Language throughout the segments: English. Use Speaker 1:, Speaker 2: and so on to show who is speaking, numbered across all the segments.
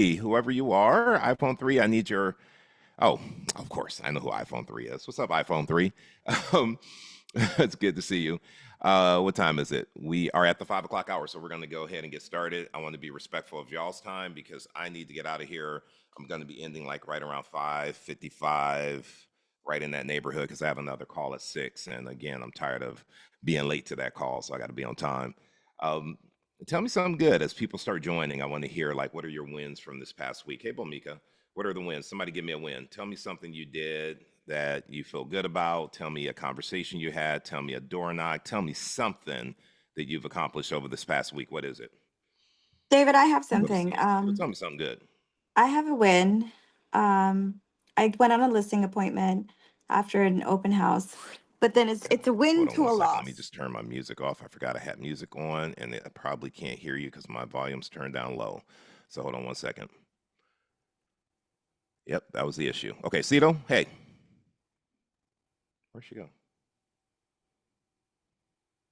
Speaker 1: whoever you are, iPhone 3, I need your. Oh, of course, I know who iPhone 3 is. What's up, iPhone 3? Um, it's good to see you. What time is it? We are at the 5 o'clock hour, so we're going to go ahead and get started. I want to be respectful of y'all's time because I need to get out of here. I'm going to be ending like right around 5:55, right in that neighborhood because I have another call at 6. And again, I'm tired of being late to that call, so I got to be on time. Um, Tell me something good as people start joining. I want to hear like what are your wins from this past week? Hey, Bomika, what are the wins? Somebody give me a win. Tell me something you did that you feel good about. Tell me a conversation you had. Tell me a door knock. Tell me something that you've accomplished over this past week. What is it?
Speaker 2: David, I have
Speaker 1: Go to
Speaker 2: something.
Speaker 1: Cito. Cito, tell me something good.
Speaker 2: I have a win. I went on a listing appointment after an open house, but then it's a win
Speaker 1: Hold on
Speaker 2: to
Speaker 1: one
Speaker 2: a
Speaker 1: second. Let me
Speaker 2: loss.
Speaker 1: just turn my music off. I forgot I had music on, and I probably can't hear you because my volume's turned down low. So hold on one second. Yep, that was the issue. Okay, Cito, hey. Where'd she go?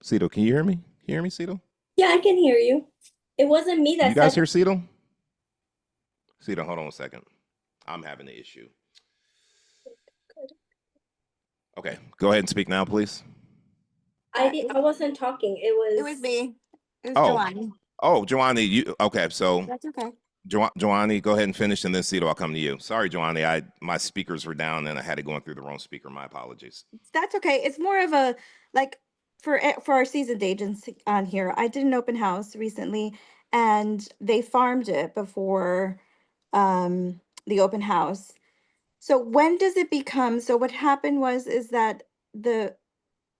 Speaker 1: Cito, can you hear me? Can you hear me, Cito?
Speaker 3: Yeah, I can hear you. It wasn't me that
Speaker 1: You guys
Speaker 3: said
Speaker 1: hear Cito? Cito, hold on a second. I'm having an issue. Okay, go ahead and speak now, please.
Speaker 3: I wasn't talking.
Speaker 2: It was me. It was Joanne.
Speaker 1: Oh, Joanne, you okay? So
Speaker 2: That's okay.
Speaker 1: Joanne, go ahead and finish, and then Cito, I'll come to you. Sorry, Joanne, my speakers were down, and I had it going through the wrong speaker. My apologies.
Speaker 2: That's okay. It's more of a like for our seasoned agents on here. I did an open house recently, and they farmed it before the open house. So when does it become? So what happened is that the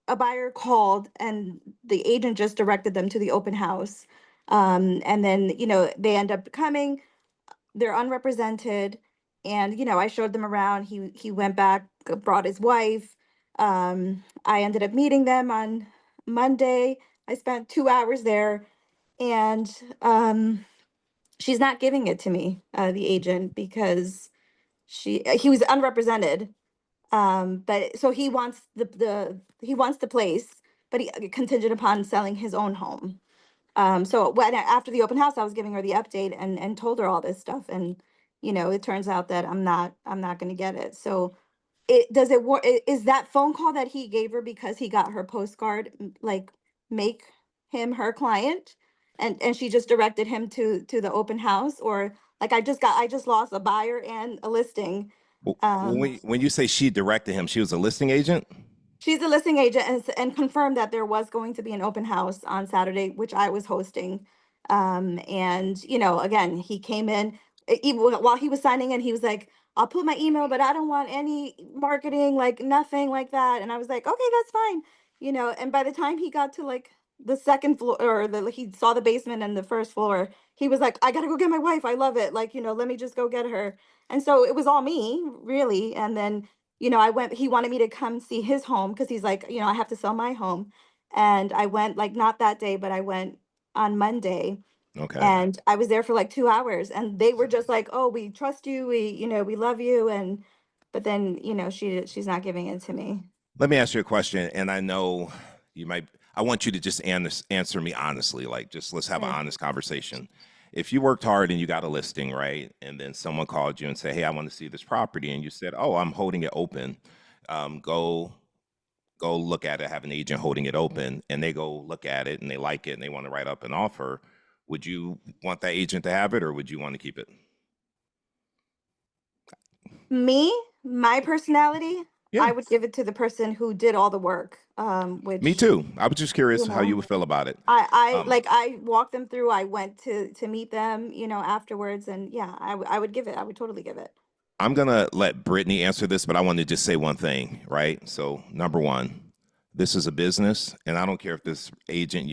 Speaker 2: a buyer called and the agent just directed them to the open house. And then, they end up coming, they're unrepresented. And, I showed them around. He went back, brought his wife. I ended up meeting them on Monday. I spent 2 hours there and she's not giving it to me, the agent, because he was unrepresented. But so he wants he wants the place, but he contingent upon selling his own home. So when after the open house, I was giving her the update and told her all this stuff, and it turns out that I'm not going to get it. So it work? Is that phone call that he gave her because he got her postcard like make him her client, and she just directed him to the open house, or like I just lost a buyer and a listing.
Speaker 1: When you say she directed him, she was a listing agent?
Speaker 2: She's a listing agent and confirmed that there was going to be an open house on Saturday, which I was hosting. And again, he came in, even while he was signing in, he was like, I'll put my email, but I don't want any marketing, like nothing like that. And I was like, okay, that's fine. And by the time he got to like the second floor, or he saw the basement and the first floor, he was like, I gotta go get my wife. I love it. Like, let me just go get her. And so it was all me, really. And then he wanted me to come see his home because he's like, I have to sell my home. And I went, like, not that day, but I went on Monday.
Speaker 1: Okay.
Speaker 2: And I was there for like 2 hours, and they were just like, oh, we trust you. We love you. But then, she's not giving it to me.
Speaker 1: Let me ask you a question, and I know you might. I want you to just answer me honestly. Like, just let's have an honest conversation. If you worked hard and you got a listing, right, and then someone called you and said, "Hey, I want to see this property," and you said, "Oh, I'm holding it open. Go look at it. Have an agent holding it open," and they go look at it and they like it and they want to write up an offer. Would you want that agent to have it, or would you want to keep it?
Speaker 2: My personality,
Speaker 1: Yeah.
Speaker 2: I would give it to the person who did all the work. Which
Speaker 1: Me too. I was just curious how you would feel about it.
Speaker 2: I walked them through. I went to meet them, afterwards, and yeah, I would give it. I would totally give it.
Speaker 1: I'm gonna let Brittany answer this, but I want to just say one thing, right? So number one, this is a business, and I don't care if this agent,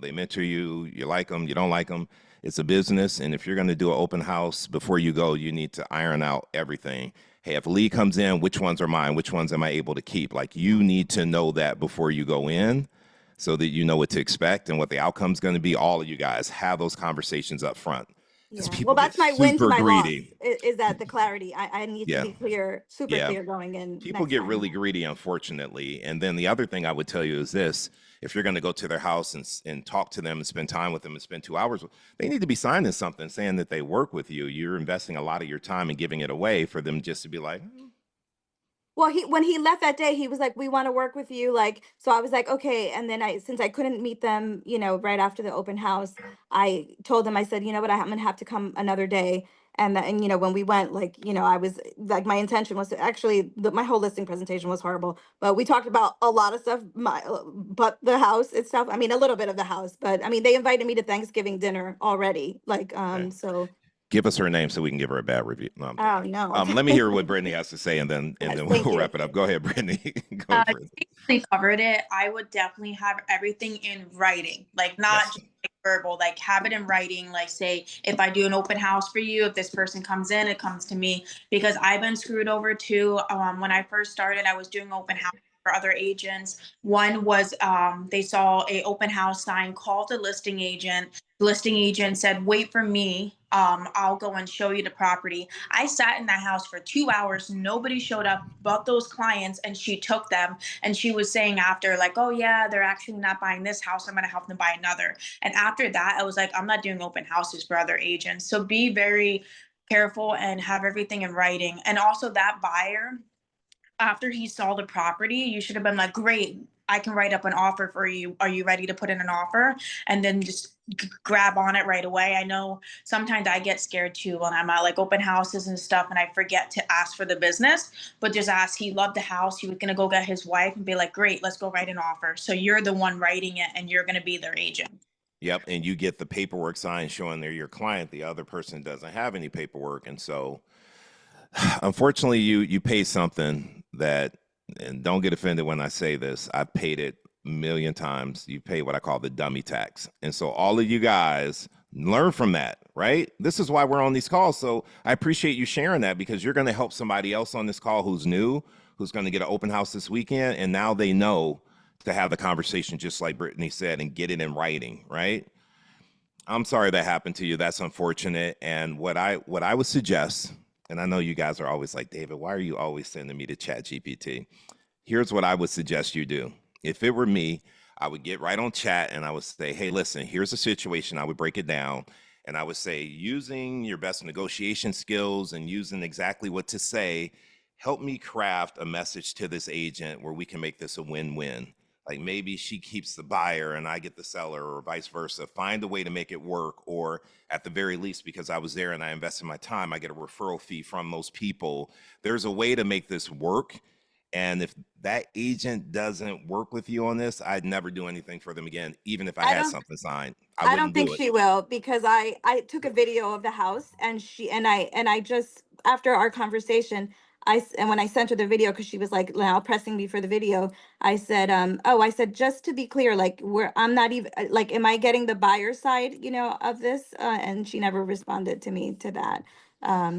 Speaker 1: they mentor you, you like them, you don't like them. It's a business, and if you're gonna do an open house before you go, you need to iron out everything. Hey, if a lead comes in, which ones are mine? Which ones am I able to keep? Like, you need to know that before you go in so that you know what to expect and what the outcome's going to be. All of you guys have those conversations up front. Because
Speaker 2: Yeah.
Speaker 1: people
Speaker 2: Well,
Speaker 1: get
Speaker 2: that's my win to
Speaker 1: super
Speaker 2: my loss
Speaker 1: greedy.
Speaker 2: is that the clarity. I need to
Speaker 1: Yeah.
Speaker 2: be clear, super
Speaker 1: Yeah.
Speaker 2: clear going in
Speaker 1: People
Speaker 2: next
Speaker 1: get
Speaker 2: time.
Speaker 1: really greedy, unfortunately. And then the other thing I would tell you is this: if you're going to go to their house and talk to them and spend time with them and spend 2 hours, they need to be signing something saying that they work with you. You're investing a lot of your time and giving it away for them just to be like,
Speaker 2: Well, when he left that day, he was like, "We want to work with you." Like, so I was like, "Okay." And then since I couldn't meet them, right after the open house, I told them, I said, "You know what? I'm gonna have to come another day." And when we went, like, I was like, my intention was to actually, my whole listing presentation was horrible, but we talked about a lot of stuff, but the house itself. I mean, a little bit of the house, but I mean, they invited me to Thanksgiving dinner already. Like,
Speaker 1: okay.
Speaker 2: so.
Speaker 1: Give us her name so we can give her a bad review. No, I'm
Speaker 2: Oh
Speaker 1: joking.
Speaker 2: no.
Speaker 1: Let me hear what Brittany has to say, and then
Speaker 2: Yes,
Speaker 1: we'll
Speaker 2: thank you.
Speaker 1: wrap it up. Go ahead, Brittany. Go for it.
Speaker 4: You basically covered it. I would definitely have everything in writing, like not
Speaker 1: Yes.
Speaker 4: just like verbal, like have it in writing. Like, say, if I do an open house for you, if this person comes in, it comes to me, because I've been screwed over too. When I first started, I was doing open house for other agents. One was they saw a open house sign, called the listing agent. The listing agent said, "Wait for me. I'll go and show you the property." I sat in that house for 2 hours. Nobody showed up but those clients, and she took them. And she was saying after, like, "Oh yeah, they're actually not buying this house. I'm going to help them buy another." And after that, I was like, I'm not doing open houses for other agents. So be very careful and have everything in writing. And also, that buyer, after he saw the property, you should have been like, "Great, I can write up an offer for you. Are you ready to put in an offer?" And then just grab on it right away. I know sometimes I get scared too when I'm at like open houses and stuff, and I forget to ask for the business, but just ask. He loved the house. He was going to go get his wife and be like, "Great, let's go write an offer." So you're the one writing it, and you're going to be their agent.
Speaker 1: Yep. And you get the paperwork signed showing they're your client. The other person doesn't have any paperwork. And so unfortunately, you pay something that, and don't get offended when I say this, I've paid it a million times. You pay what I call the dummy tax. And so all of you guys learn from that, right? This is why we're on these calls. So I appreciate you sharing that, because you're going to help somebody else on this call who's new, who's going to get an open house this weekend. And now they know to have the conversation, just like Brittany said, and get it in writing, right? I'm sorry that happened to you. That's unfortunate. And what I would suggest, and I know you guys are always like, "David, why are you always sending me to Chat GPT?" Here's what I would suggest you do. If it were me, I would get right on chat and I would say, "Hey, listen, here's a situation." I would break it down and I would say, using your best negotiation skills and using exactly what to say, help me craft a message to this agent where we can make this a win-win. Like, maybe she keeps the buyer and I get the seller, or vice versa. Find a way to make it work. Or at the very least, because I was there and I invested my time, I get a referral fee from those people. There's a way to make this work. And if that agent doesn't work with you on this, I'd never do anything for them again. Even if I had something signed, I
Speaker 2: I don't
Speaker 1: wouldn't
Speaker 2: think
Speaker 1: do it.
Speaker 2: she will, because I took a video of the house, and I just, after our conversation, and when I sent her the video, because she was like now pressing me for the video, I said, I said, just to be clear, like, I'm not even like, am I getting the buyer side, of this? And she never responded to me to that.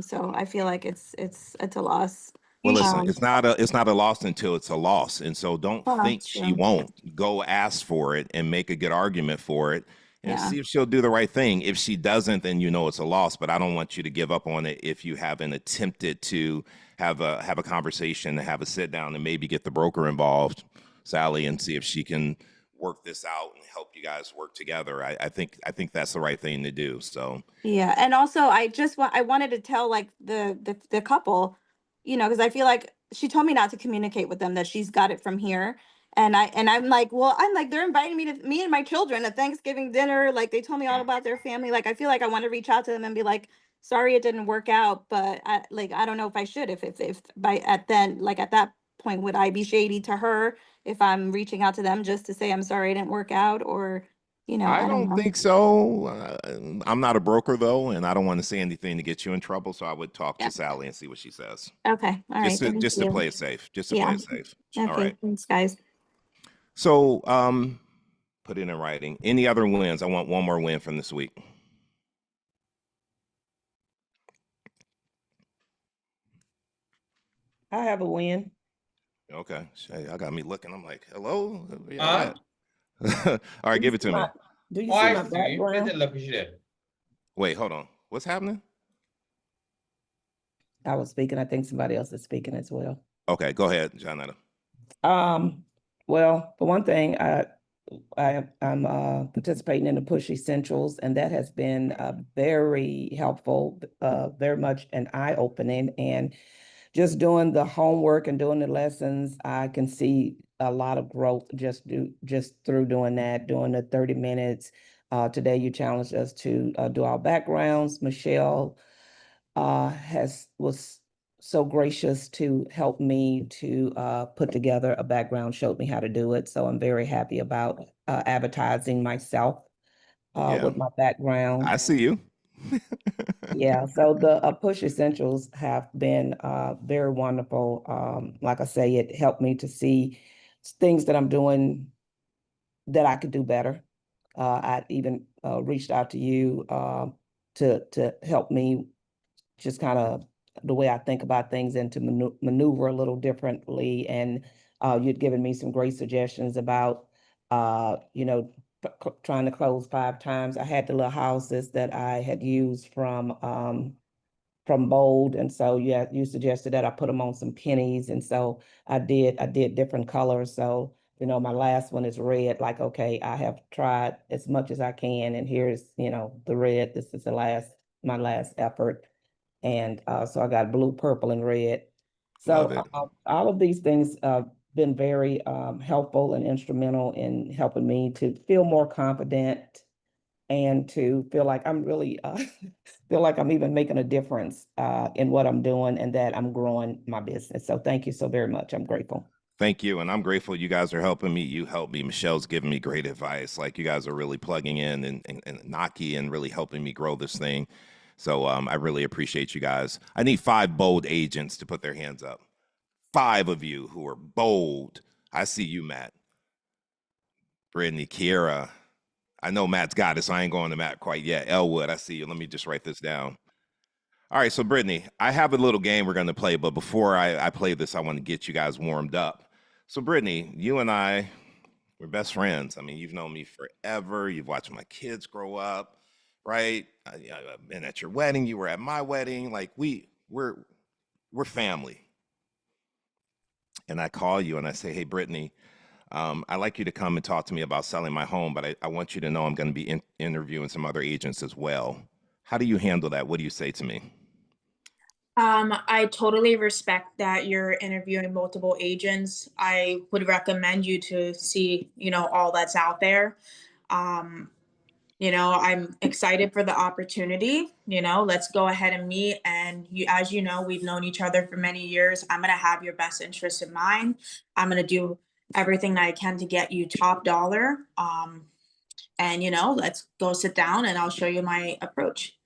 Speaker 2: So I feel like it's a loss.
Speaker 1: Well, listen,
Speaker 2: Um,
Speaker 1: it's not a loss until it's a loss. And so don't
Speaker 2: well,
Speaker 1: think
Speaker 2: that's
Speaker 1: she
Speaker 2: true.
Speaker 1: won't. Go ask for it and make a good argument for it and
Speaker 2: Yeah.
Speaker 1: see if she'll do the right thing. If she doesn't, then you know it's a loss. But I don't want you to give up on it if you haven't attempted to have a conversation, have a sit down, and maybe get the broker involved, Sally, and see if she can work this out and help you guys work together. I think that's the right thing to do. So
Speaker 2: Yeah, and also I wanted to tell, like, the couple, because I feel like she told me not to communicate with them, that she's got it from here. And I'm like, well, they're inviting me and my children to Thanksgiving dinner. Like, they told me all about their family. Like, I feel like I want to reach out to them and be like, "Sorry it didn't work out," but I don't know if I should, if by at then like at that point, would I be shady to her if I'm reaching out to them just to say I'm sorry it didn't work out, or
Speaker 1: I
Speaker 2: I don't
Speaker 1: don't
Speaker 2: know.
Speaker 1: think so. I'm not a broker though, and I don't want to say anything to get you in trouble. So I would talk
Speaker 2: Yeah.
Speaker 1: to Sally and see what she says,
Speaker 2: Okay. All right. Thank
Speaker 1: just to
Speaker 2: you.
Speaker 1: play it safe. Just to play
Speaker 2: Yeah.
Speaker 1: it safe. All
Speaker 2: Okay.
Speaker 1: right.
Speaker 2: Thanks, guys.
Speaker 1: So put it in writing. Any other wins? I want one more win from this week.
Speaker 5: I have a win.
Speaker 1: Okay. I got me looking. I'm like, hello? Where y'all
Speaker 6: Ah,
Speaker 1: at? All right, give it to me.
Speaker 5: Do you
Speaker 6: o
Speaker 5: see my
Speaker 6: ice cream.
Speaker 5: background?
Speaker 6: Bedel'le pişirir.
Speaker 1: Wait, hold on. What's happening?
Speaker 5: I was speaking. I think somebody else is speaking as well.
Speaker 1: Okay, go ahead, Janetta.
Speaker 5: Well, for one thing, I'm participating in the Push Essentials, and that has been very helpful, very much an eye-opening. And just doing the homework and doing the lessons, I can see a lot of growth just through doing that, doing the 30 minutes. Today you challenged us to do our backgrounds. Michelle was so gracious to help me to put together a background, showed me how to do it. So I'm very happy about advertising myself with my background.
Speaker 1: I see you.
Speaker 5: Yeah, so the Push Essentials have been very wonderful. Like I say, it helped me to see things that I'm doing that I could do better. I even reached out to you to help me just kind of the way I think about things and to maneuver a little differently. And you'd given me some great suggestions about, trying to close 5 times. I had the little houses that I had used from Bold. And so, yeah, you suggested that I put them on some pennies. And so I did different colors. So, my last one is red, like, okay, I have tried as much as I can. And here's, the red, this is my last effort. And so I got blue, purple, and red.
Speaker 1: Love
Speaker 5: So
Speaker 1: it.
Speaker 5: all of these things been very helpful and instrumental in helping me to feel more confident and to feel like I'm really feel like I'm even making a difference in what I'm doing and that I'm growing my business. So thank you so very much. I'm grateful.
Speaker 1: Thank you. And I'm grateful you guys are helping me. You help me. Michelle's giving me great advice. Like, you guys are really plugging in and Naki and really helping me grow this thing. So I really appreciate you guys. I need 5 bold agents to put their hands up. 5 of you who are bold. I see you, Matt. Brittany, Kiera. I know Matt's got it, so I ain't going to Matt quite yet. Elwood, I see you. Let me just write this down. All right, so Brittany, I have a little game we're going to play, but before I play this, I want to get you guys warmed up. So Brittany, you and I, we're best friends. I mean, you've known me forever. You've watched my kids grow up, right? I've been at your wedding. You were at my wedding. Like, we're family. And I call you and I say, hey, Brittany, I'd like you to come and talk to me about selling my home, but I want you to know I'm going to be interviewing some other agents as well. How do you handle that? What do you say to me?
Speaker 4: I totally respect that you're interviewing multiple agents. I would recommend you to see, all that's out there. I'm excited for the opportunity. Let's go ahead and meet. And as you know, we've known each other for many years. I'm going to have your best interest in mind. I'm going to do everything that I can to get you top dollar. And let's go sit down and I'll show you my approach.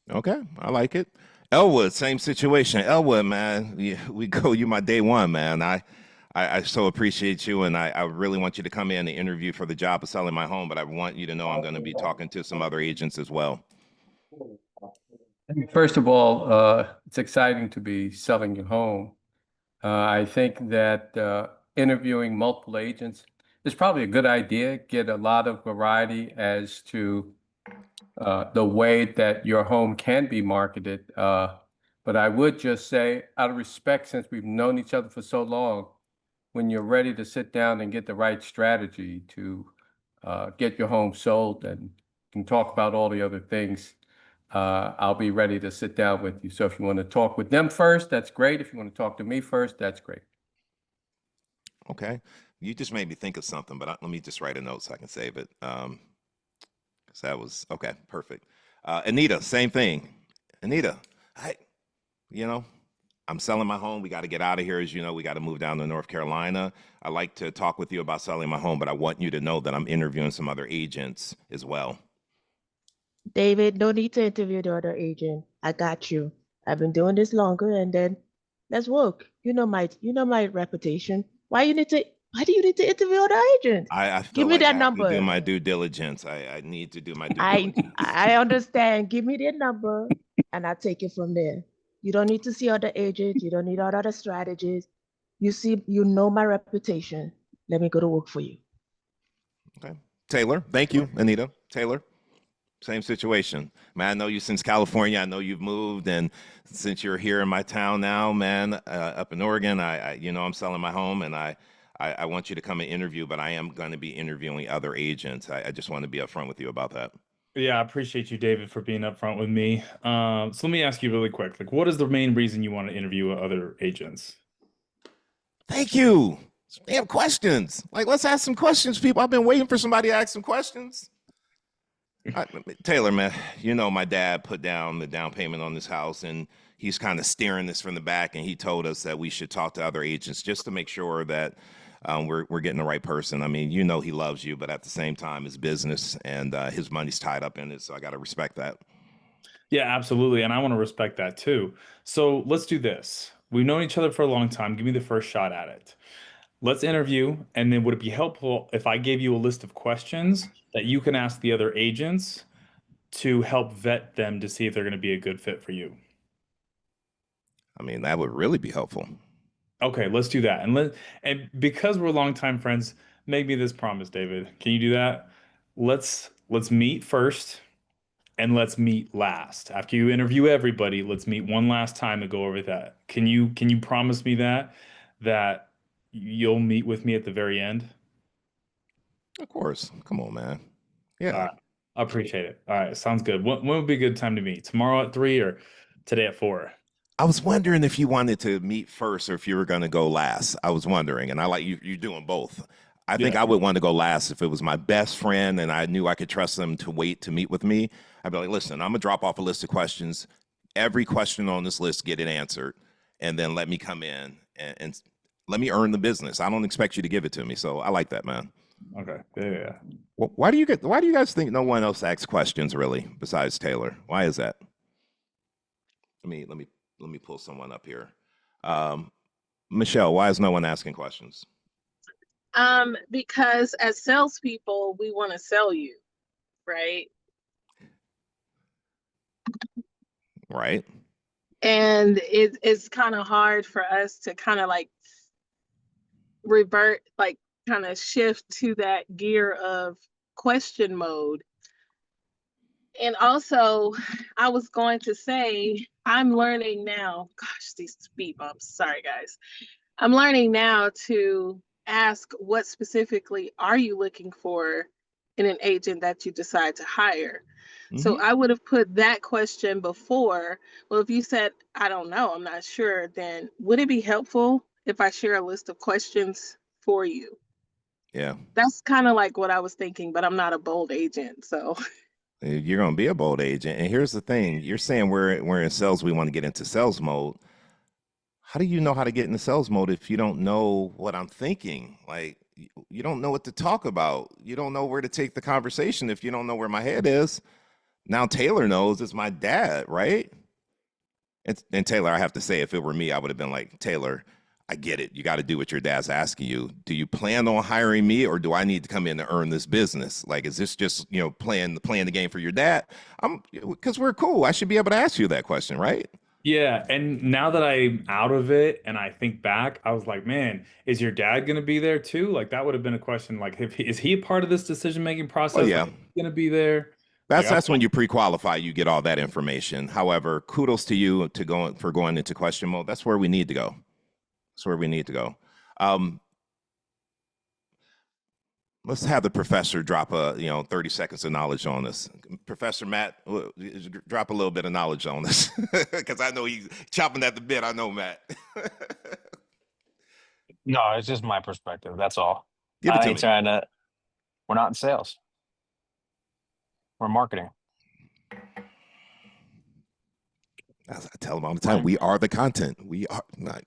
Speaker 1: Okay, I like it. Elwood, same situation. Elwood, man, you my day one, man. I so appreciate you, and I really want you to come in and interview for the job of selling my home, but I want you to know I'm going to be talking to some other agents as well.
Speaker 6: First of all, it's exciting to be selling your home. I think that interviewing multiple agents is probably a good idea. Get a lot of variety as to the way that your home can be marketed. But I would just say, out of respect, since we've known each other for so long, when you're ready to sit down and get the right strategy to get your home sold and can talk about all the other things, I'll be ready to sit down with you. So if you want to talk with them first, that's great. If you want to talk to me first, that's great.
Speaker 1: Okay. You just made me think of something, but let me just write a note so I can save it. Because that was, okay, perfect. Anita, same thing. Anita, I'm selling my home. We got to get out of here. As you know, we got to move down to North Carolina. I'd like to talk with you about selling my home, but I want you to know that I'm interviewing some other agents as well.
Speaker 7: David, no need to interview the other agent. I got you. I've been doing this longer, and then let's work. You know my reputation. Why do you need to interview other agents?
Speaker 1: I feel
Speaker 7: Give me
Speaker 1: like
Speaker 7: that
Speaker 1: I have
Speaker 7: number.
Speaker 1: to do my due diligence. I need to do my due diligence.
Speaker 7: I understand. Give me their number, and I'll take it from there. You don't need to see other agents. You don't need other strategies. You know my reputation. Let me go to work for you.
Speaker 1: Okay. Taylor, thank you, Anita. Taylor. Same situation, man. I know you since California. I know you've moved, and since you're here in my town now, man, up in Oregon, you know, I'm selling my home, and I want you to come and interview, but I am going to be interviewing other agents. I just want to be upfront with you about that.
Speaker 8: Yeah, I appreciate you, David, for being upfront with me. So let me ask you really quick, like, what is the main reason you want to interview other agents?
Speaker 1: Thank you. Damn questions. Like, let's ask some questions, people. I've been waiting for somebody to ask some questions. Taylor, man, you know my dad put down the down payment on this house, and he's kind of steering this from the back, and he told us that we should talk to other agents just to make sure that we're getting the right person. I mean, you know he loves you, but at the same time, it's business, and his money's tied up in it, so I got to respect that.
Speaker 8: Yeah, absolutely. And I want to respect that too. So let's do this. We've known each other for a long time. Give me the first shot at it. Let's interview. And then would it be helpful if I gave you a list of questions that you can ask the other agents to help vet them to see if they're going to be a good fit for you?
Speaker 1: I mean, that would really be helpful.
Speaker 8: Okay, let's do that. And because we're longtime friends, make me this promise, David. Can you do that? Let's meet first. And let's meet last. After you interview everybody, let's meet one last time and go over that. Can you promise me that you'll meet with me at the very end?
Speaker 1: Of course. Come on, man. Yeah.
Speaker 8: All right. I appreciate it. All right, sounds good. When would be a good time to meet? Tomorrow at 3 or today at 4?
Speaker 1: I was wondering if you wanted to meet first or if you were going to go last. I was wondering, and I like you're doing both. I think I would want to go last if it was my best friend and I knew I could trust them to wait to meet with me. I'd be like, listen, I'm gonna drop off a list of questions. Every question on this list, get it answered, and then let me come in and let me earn the business. I don't expect you to give it to me, so I like that, man.
Speaker 8: Okay. Yeah.
Speaker 1: Well, why do you guys think no one else asks questions really besides Taylor? Why is that? Let me pull someone up here. Michelle, why is no one asking questions?
Speaker 9: Because as salespeople, we want to sell you, right?
Speaker 1: Right.
Speaker 9: And it's kind of hard for us to kind of like revert, like kind of shift to that gear of question mode. And also, I was going to say, I'm learning now, gosh, these speed bumps, sorry guys. I'm learning now to ask what specifically are you looking for in an agent that you decide to hire. So I would have put that question before. Well, if you said, I don't know, I'm not sure, then would it be helpful if I share a list of questions for you?
Speaker 1: Yeah.
Speaker 9: That's kind of like what I was thinking, but I'm not a bold agent, so.
Speaker 1: You're going to be a bold agent. And here's the thing. You're saying we're in sales. We want to get into sales mode. How do you know how to get into sales mode if you don't know what I'm thinking? Like, you don't know what to talk about. You don't know where to take the conversation if you don't know where my head is. Now Taylor knows it's my dad, right? And Taylor, I have to say, if it were me, I would have been like, Taylor, I get it. You got to do what your dad's asking you. Do you plan on hiring me, or do I need to come in to earn this business? Like, is this just, you know, playing the game for your dad? Because we're cool. I should be able to ask you that question, right?
Speaker 8: Yeah, and now that I'm out of it and I think back, I was like, man, is your dad going to be there too? Like, that would have been a question. Like, is he a part of this decision-making process?
Speaker 1: Oh, yeah.
Speaker 8: Like, going to be there?
Speaker 1: That's when you pre-qualify, you get all that information. However, kudos to you for going into question mode. That's where we need to go. That's where we need to go. Let's have the professor drop 30 seconds of knowledge on this. Professor Matt, drop a little bit of knowledge on this, because I know he's chopping at the bit. I know, Matt.
Speaker 10: No, it's just my perspective. That's all.
Speaker 1: Give it to me.
Speaker 10: We're not in sales. We're marketing.
Speaker 1: As I tell them all the time, we are the content. We are not,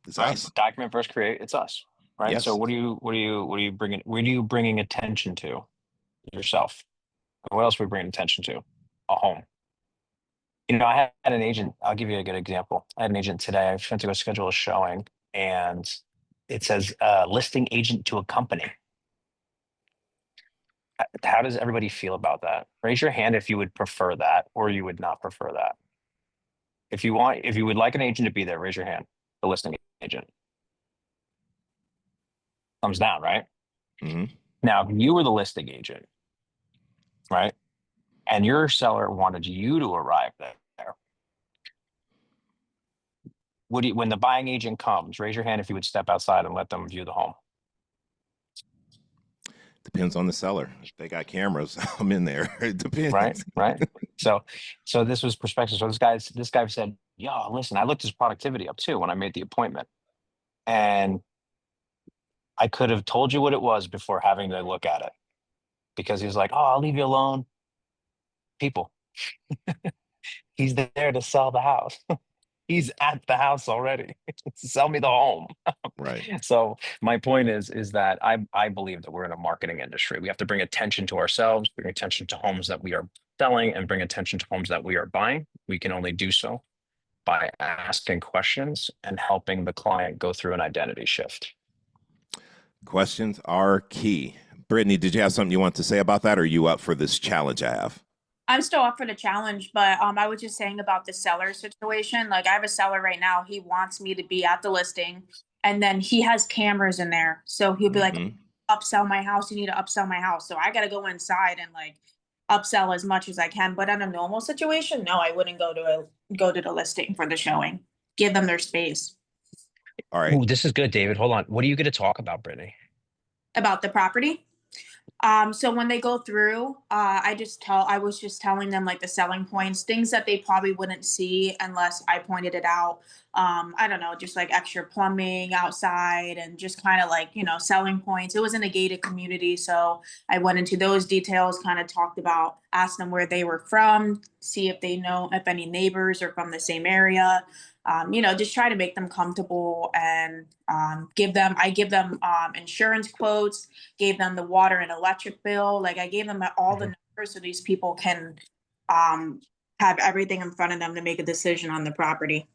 Speaker 1: it's us.
Speaker 10: Document first create. It's us, right?
Speaker 1: Yes.
Speaker 10: So what are you bringing? What are you bringing attention to? Yourself. What else are we bringing attention to? A home. I had an agent. I'll give you a good example. I had an agent today. I went to go schedule a showing, and it says listing agent to a company. How does everybody feel about that? Raise your hand if you would prefer that or you would not prefer that. If you would like an agent to be there, raise your hand. The listing agent. Thumbs down, right?
Speaker 1: Mm-hmm.
Speaker 10: Now, if you were the listing agent, right? and your seller wanted you to arrive there, when the buying agent comes, raise your hand if you would step outside and let them view the home.
Speaker 1: Depends on the seller. If they got cameras, I'm in there. It depends.
Speaker 10: Right. So this was perspective. So this guy said, "Yo, listen, I looked his productivity up too when I made the appointment, and I could have told you what it was before having to look at it, because he was like, oh, I'll leave you alone." People, he's there to sell the house. He's at the house already. Sell me the home.
Speaker 1: Right.
Speaker 10: So my point is that I believe that we're in a marketing industry. We have to bring attention to ourselves, bring attention to homes that we are selling, and bring attention to homes that we are buying. We can only do so by asking questions and helping the client go through an identity shift.
Speaker 1: Questions are key. Brittany, did you have something you want to say about that, or are you up for this challenge I have?
Speaker 4: I'm still up for the challenge, but I was just saying about the seller situation. Like, I have a seller right now. He wants me to be at the listing, and then he has cameras in there. So he'll be like, upsell my house. You need to upsell my house. So I got to go inside and like upsell as much as I can. But in a normal situation, no, I wouldn't go to the listing for the showing. Give them their space.
Speaker 1: All right.
Speaker 10: Ooh, this is good, David. Hold on. What are you going to talk about, Brittany?
Speaker 4: About the property. So when they go through, I was just telling them like the selling points, things that they probably wouldn't see unless I pointed it out. I don't know, just like extra plumbing outside and just kind of like, selling points. It was in a gated community. So I went into those details, kind of talked about, asked them where they were from, see if they know if any neighbors are from the same area. Just try to make them comfortable and I give them insurance quotes, gave them the water and electric bill. Like, I gave them all the numbers so these people can have everything in front of them to make a decision on the property.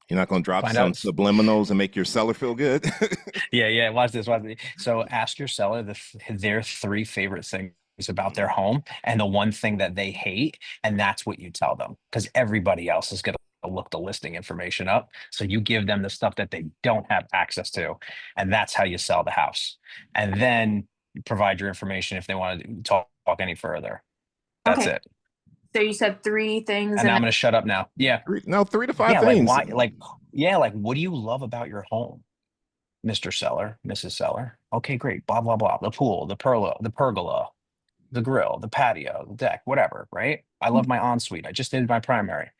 Speaker 1: You're not going to drop some subliminals and make your seller feel good?
Speaker 10: Yeah. Watch this. So ask your seller their 3 favorite things about their home and the one thing that they hate, and that's what you tell them, because everybody else is going to look the listing information up. So you give them the stuff that they don't have access to, and that's how you sell the house. And then provide your information if they want to talk any further. That's it.
Speaker 4: So you said 3 things,
Speaker 10: and I'm going to shut up now. Yeah.
Speaker 1: 3 to 5 things.
Speaker 10: Like what do you love about your home, Mr. Seller, Mrs. Seller? Okay, great. Blah blah blah. The pool, the pergola, the grill, the patio, the deck, whatever. Right. I love my ensuite. I just did my primary.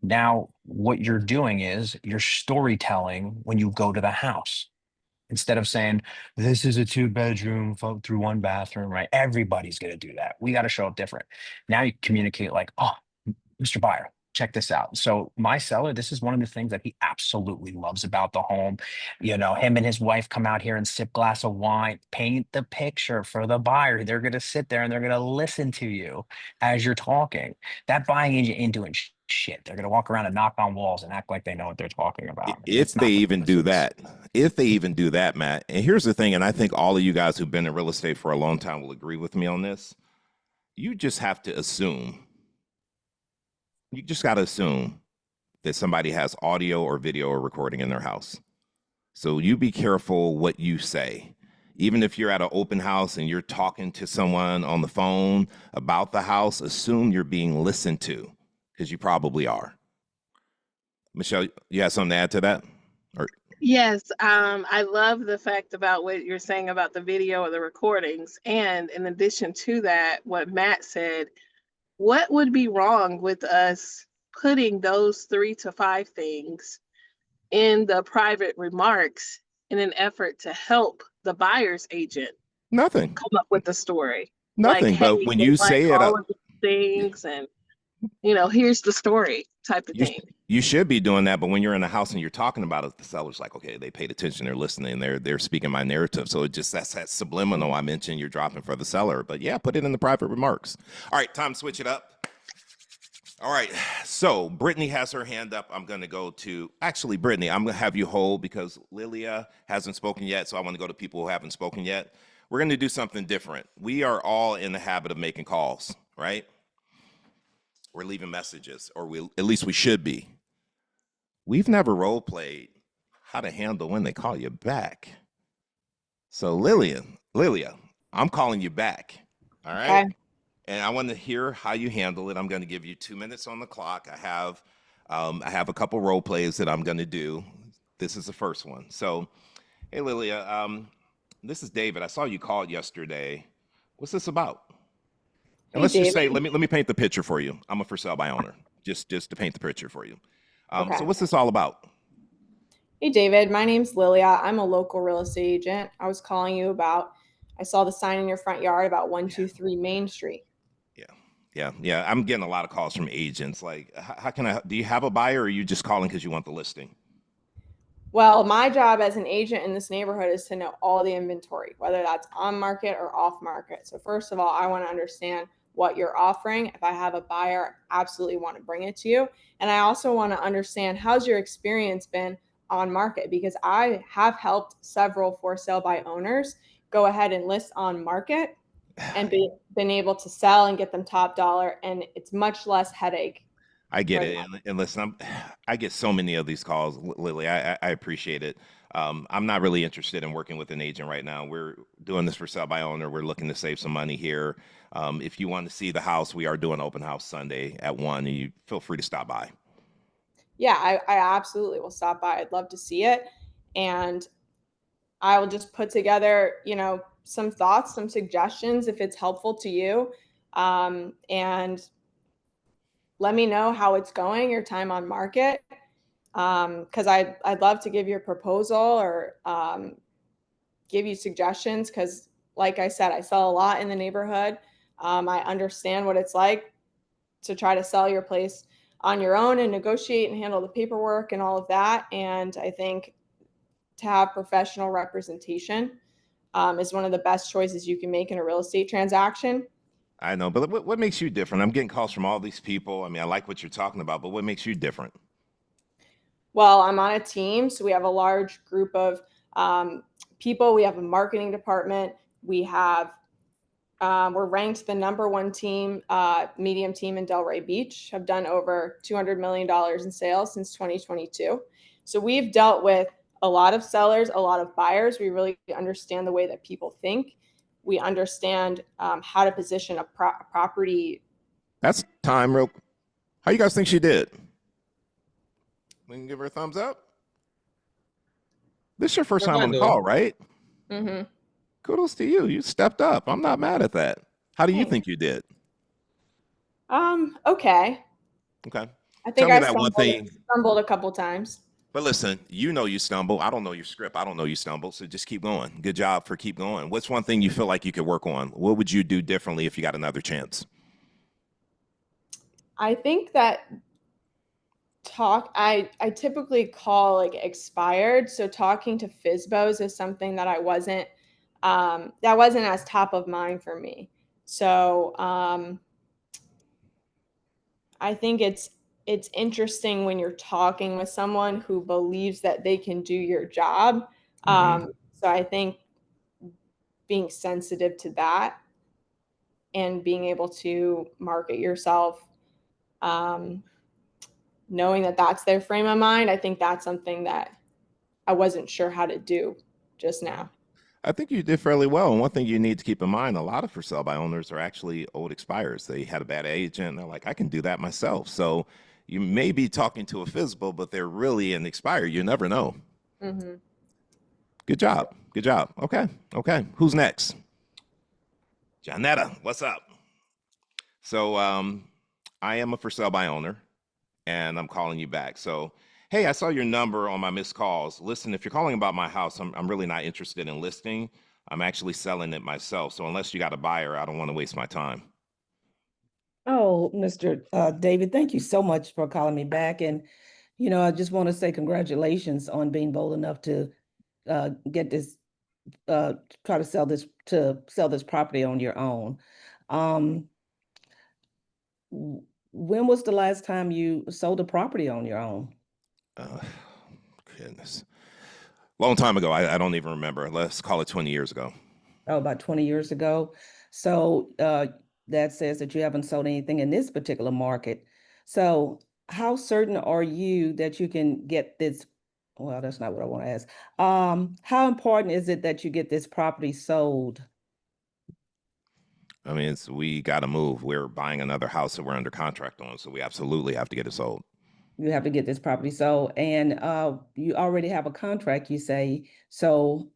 Speaker 10: Now, what you're doing is you're storytelling when you go to the house. Instead of saying, this is a 2-bedroom through 1 bathroom, right? Everybody's going to do that. We got to show up different. Now you communicate like, oh, Mr. Buyer, check this out. So my seller, this is one of the things that he absolutely loves about the home. Him and his wife come out here and sip a glass of wine, paint the picture for the buyer. They're going to sit there and they're going to listen to you as you're talking. That buying agent ain't doing shit. They're going to walk around and knock on walls and act like they know what they're talking about.
Speaker 1: If they even do that, Matt. And here's the thing, and I think all of you guys who've been in real estate for a long time will agree with me on this. You just have to assume. You just got to assume that somebody has audio or video or recording in their house. So you be careful what you say. Even if you're at an open house and you're talking to someone on the phone about the house, assume you're being listened to, because you probably are. Michelle, you have something to add to that?
Speaker 9: Yes, I love the fact about what you're saying about the video or the recordings. And in addition to that, what Matt said, what would be wrong with us putting those 3 to 5 things in the private remarks in an effort to help the buyer's agent?
Speaker 1: Nothing.
Speaker 9: Come up with the story.
Speaker 1: Nothing.
Speaker 9: Like,
Speaker 1: but
Speaker 9: hey,
Speaker 1: when you say it,
Speaker 9: all of these things, and here's the story type of thing.
Speaker 1: You should be doing that, but when you're in a house and you're talking about it, the seller's like, okay, they paid attention, they're listening, they're speaking my narrative. So that's that subliminal I mentioned you're dropping for the seller. But yeah, put it in the private remarks. All right, time to switch it up. All right, so Brittany has her hand up. I'm going to go to, actually, Brittany, I'm going to have you hold because Lilia hasn't spoken yet, so I want to go to people who haven't spoken yet. We're going to do something different. We are all in the habit of making calls, right? We're leaving messages, or at least we should be. We've never role played how to handle when they call you back. So Lilia, I'm calling you back. All right. Okay. and I want to hear how you handle it. I'm going to give you 2 minutes on the clock. I have a couple role plays that I'm going to do. This is the first one. So, hey, Lilia, this is David. I saw you called yesterday. What's this about? And
Speaker 11: Hey,
Speaker 1: let's just say,
Speaker 11: David.
Speaker 1: let me paint the picture for you. I'm a for sale by owner, just to paint the picture for you.
Speaker 11: Okay.
Speaker 1: So what's this all about?
Speaker 11: Hey, David. My name's Lilia. I'm a local real estate agent. I was calling you about, I saw the sign in your front yard about 123 Main Street.
Speaker 1: Yeah. I'm getting a lot of calls from agents. Like, how can I? Do you have a buyer, or are you just calling because you want the listing?
Speaker 11: Well, my job as an agent in this neighborhood is to know all the inventory, whether that's on market or off market. So first of all, I want to understand what you're offering. If I have a buyer, I absolutely want to bring it to you. And I also want to understand, how's your experience been on market? Because I have helped several for sale by owners go ahead and list on market and been able to sell and get them top dollar. And it's much less headache.
Speaker 1: I get
Speaker 11: for
Speaker 1: it. And listen, I get so many of these calls, Lily. I appreciate it. I'm not really interested in working with an agent right now. We're doing this for sale by owner. We're looking to save some money here. If you want to see the house, we are doing open house Sunday at 1, and you feel free to stop by.
Speaker 11: Yeah, I absolutely will stop by. I'd love to see it. And I will just put together, some thoughts, some suggestions if it's helpful to you. And let me know how it's going, your time on market. Because I'd love to give you a proposal or give you suggestions. Because, like I said, I sell a lot in the neighborhood. I understand what it's like to try to sell your place on your own and negotiate and handle the paperwork and all of that. And I think to have professional representation is one of the best choices you can make in a real estate transaction.
Speaker 1: I know, but what makes you different? I'm getting calls from all these people. I mean, I like what you're talking about, but what makes you different?
Speaker 11: Well, I'm on a team, so we have a large group of people. We have a marketing department. We have we're ranked the #1 team, medium team in Delray Beach. Have done over $200 million in sales since 2022. So we've dealt with a lot of sellers, a lot of buyers. We really understand the way that people think. We understand how to position a property.
Speaker 1: That's time, real. How you guys think she did? We can give her a thumbs up. This is your first time on the call, right?
Speaker 11: Mm-hmm.
Speaker 1: Kudos to you. You stepped up. I'm not mad at that. How do you
Speaker 11: Thanks.
Speaker 1: think you did?
Speaker 11: Okay.
Speaker 1: Okay.
Speaker 11: I think
Speaker 1: Tell me
Speaker 11: I
Speaker 1: that one thing.
Speaker 11: stumbled a couple times.
Speaker 1: But listen, you stumble. I don't know your script. I don't know you stumble. So just keep going. Good job for keep going. What's one thing you feel like you could work on? What would you do differently if you got another chance?
Speaker 11: I think that I typically call like expired. So talking to FSBOs is something that that wasn't as top of mind for me. So I think it's interesting when you're talking with someone who believes that they can do your job. So I think being sensitive to that and being able to market yourself, knowing that that's their frame of mind, I think that's something that I wasn't sure how to do just now.
Speaker 1: I think you did fairly well. And one thing you need to keep in mind, a lot of for sale by owners are actually old expires. They had a bad agent. And they're like, I can do that myself. So you may be talking to a FSBO, but they're really an expired. You never know.
Speaker 11: Mm-hmm.
Speaker 1: Good job. Good job. Okay. Who's next? Janetta, what's up? So I am a for sale by owner, and I'm calling you back. So, hey, I saw your number on my missed calls. Listen, if you're calling about my house, I'm really not interested in listing. I'm actually selling it myself. So unless you got a buyer, I don't want to waste my time.
Speaker 5: Oh, Mr. David, thank you so much for calling me back. And, I just want to say congratulations on being bold enough to get this, try to sell this property on your own. When was the last time you sold a property on your own?
Speaker 1: Goodness. Long time ago. I don't even remember. Let's call it 20 years ago.
Speaker 5: Oh, about 20 years ago. So that says that you haven't sold anything in this particular market. So how certain are you that you can get this? Well, that's not what I want to ask. How important is it that you get this property sold?
Speaker 1: I mean, we got to move. We're buying another house that we're under contract on, so we absolutely have to get it sold.
Speaker 5: You have to get this property sold, and you already have a contract, you say. So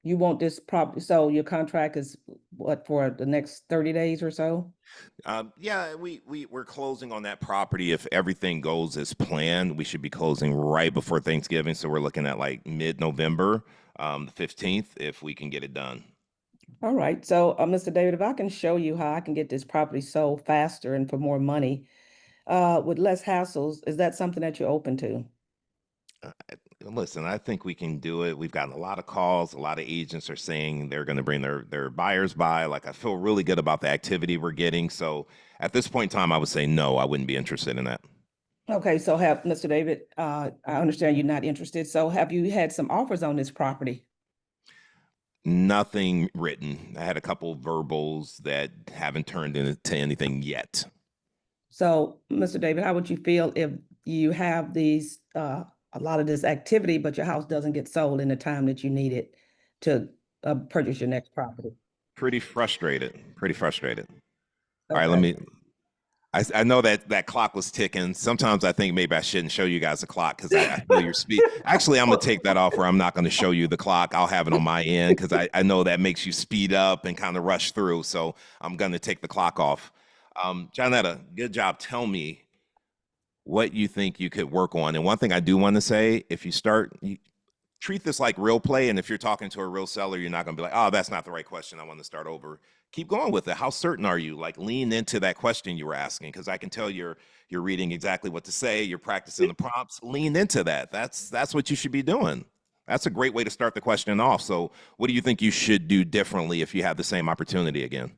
Speaker 5: you want this property, so your contract is what, for the next 30 days or so?
Speaker 1: Yeah, we're closing on that property. If everything goes as planned, we should be closing right before Thanksgiving. So we're looking at like mid-November, the 15th, if we can get it done.
Speaker 5: All right, so Mr. David, if I can show you how I can get this property sold faster and for more money, with less hassles, is that something that you're open to?
Speaker 1: Listen, I think we can do it. We've gotten a lot of calls. A lot of agents are saying they're going to bring their buyers by. Like, I feel really good about the activity we're getting. So at this point in time, I would say no, I wouldn't be interested in that.
Speaker 5: Okay, so Mr. David, I understand you're not interested. So have you had some offers on this property?
Speaker 1: Nothing written. I had a couple verbals that haven't turned into anything yet.
Speaker 5: So, Mr. David, how would you feel if you have these a lot of this activity, but your house doesn't get sold in the time that you need it to purchase your next property?
Speaker 1: Pretty frustrated. Pretty frustrated. All
Speaker 5: Okay.
Speaker 1: right, let me. I know that clock was ticking. Sometimes I think maybe I shouldn't show you guys the clock because I feel your speed. Actually, I'm gonna take that off where I'm not gonna show you the clock. I'll have it on my end because I know that makes you speed up and kind of rush through. So I'm gonna take the clock off. Johnetta, good job. Tell me what you think you could work on. And one thing I do want to say, if you treat this like real play, and if you're talking to a real seller, you're not going to be like, oh, that's not the right question, I want to start over. Keep going with it. How certain are you? Like, lean into that question you were asking, because I can tell you're reading exactly what to say, you're practicing the prompts. Lean into that. That's what you should be doing. That's a great way to start the question off. So what do you think you should do differently if you have the same opportunity again?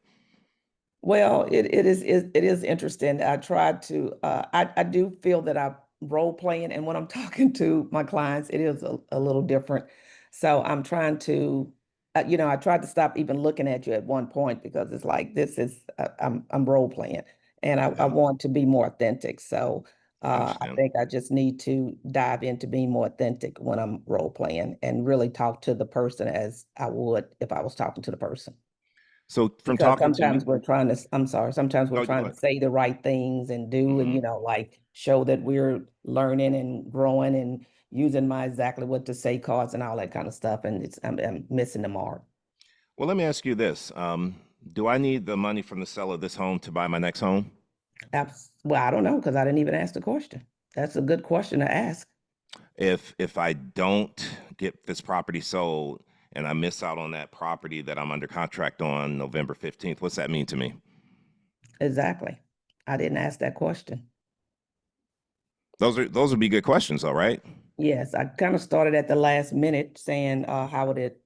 Speaker 5: Well, it is interesting. I tried to, I do feel that I'm role playing, and when I'm talking to my clients, it is a little different. So I'm trying to, I tried to stop even looking at you at one point because it's like, this is, I'm role playing, and I want to be more authentic. So I think I just need to dive into being more authentic when I'm role playing and really talk to the person as I would if I was talking to the person.
Speaker 1: So from
Speaker 5: Because
Speaker 1: talking to me,
Speaker 5: sometimes we're trying to, I'm sorry, sometimes we're
Speaker 1: No, you go
Speaker 5: trying to
Speaker 1: ahead.
Speaker 5: say the right things and do, and, like show that we're learning and growing and using my exactly what to say cards and all that kind of stuff. And I'm missing the mark.
Speaker 1: Well, let me ask you this. Do I need the money from the seller of this home to buy my next home?
Speaker 5: Well, I don't know, because I didn't even ask the question. That's a good question to ask.
Speaker 1: If I don't get this property sold and I miss out on that property that I'm under contract on November 15th, what's that mean to me?
Speaker 5: Exactly. I didn't ask that question.
Speaker 1: Those would be good questions, all right?
Speaker 5: Yes, I kind of started at the last minute saying, how would it,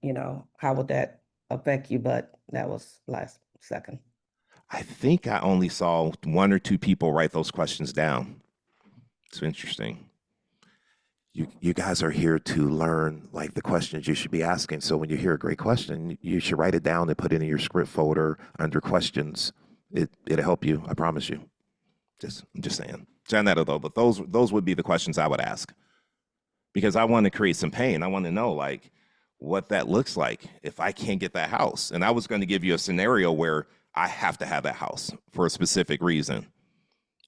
Speaker 5: how would that affect you? But that was last second.
Speaker 1: I think I only saw one or two people write those questions down. It's interesting. You guys are here to learn like the questions you should be asking. So when you hear a great question, you should write it down and put it in your script folder under questions. It'll help you. I promise you. I'm just saying. Janetta, though, but those would be the questions I would ask, because I want to create some pain. I want to know like what that looks like if I can't get that house. And I was going to give you a scenario where I have to have that house for a specific reason.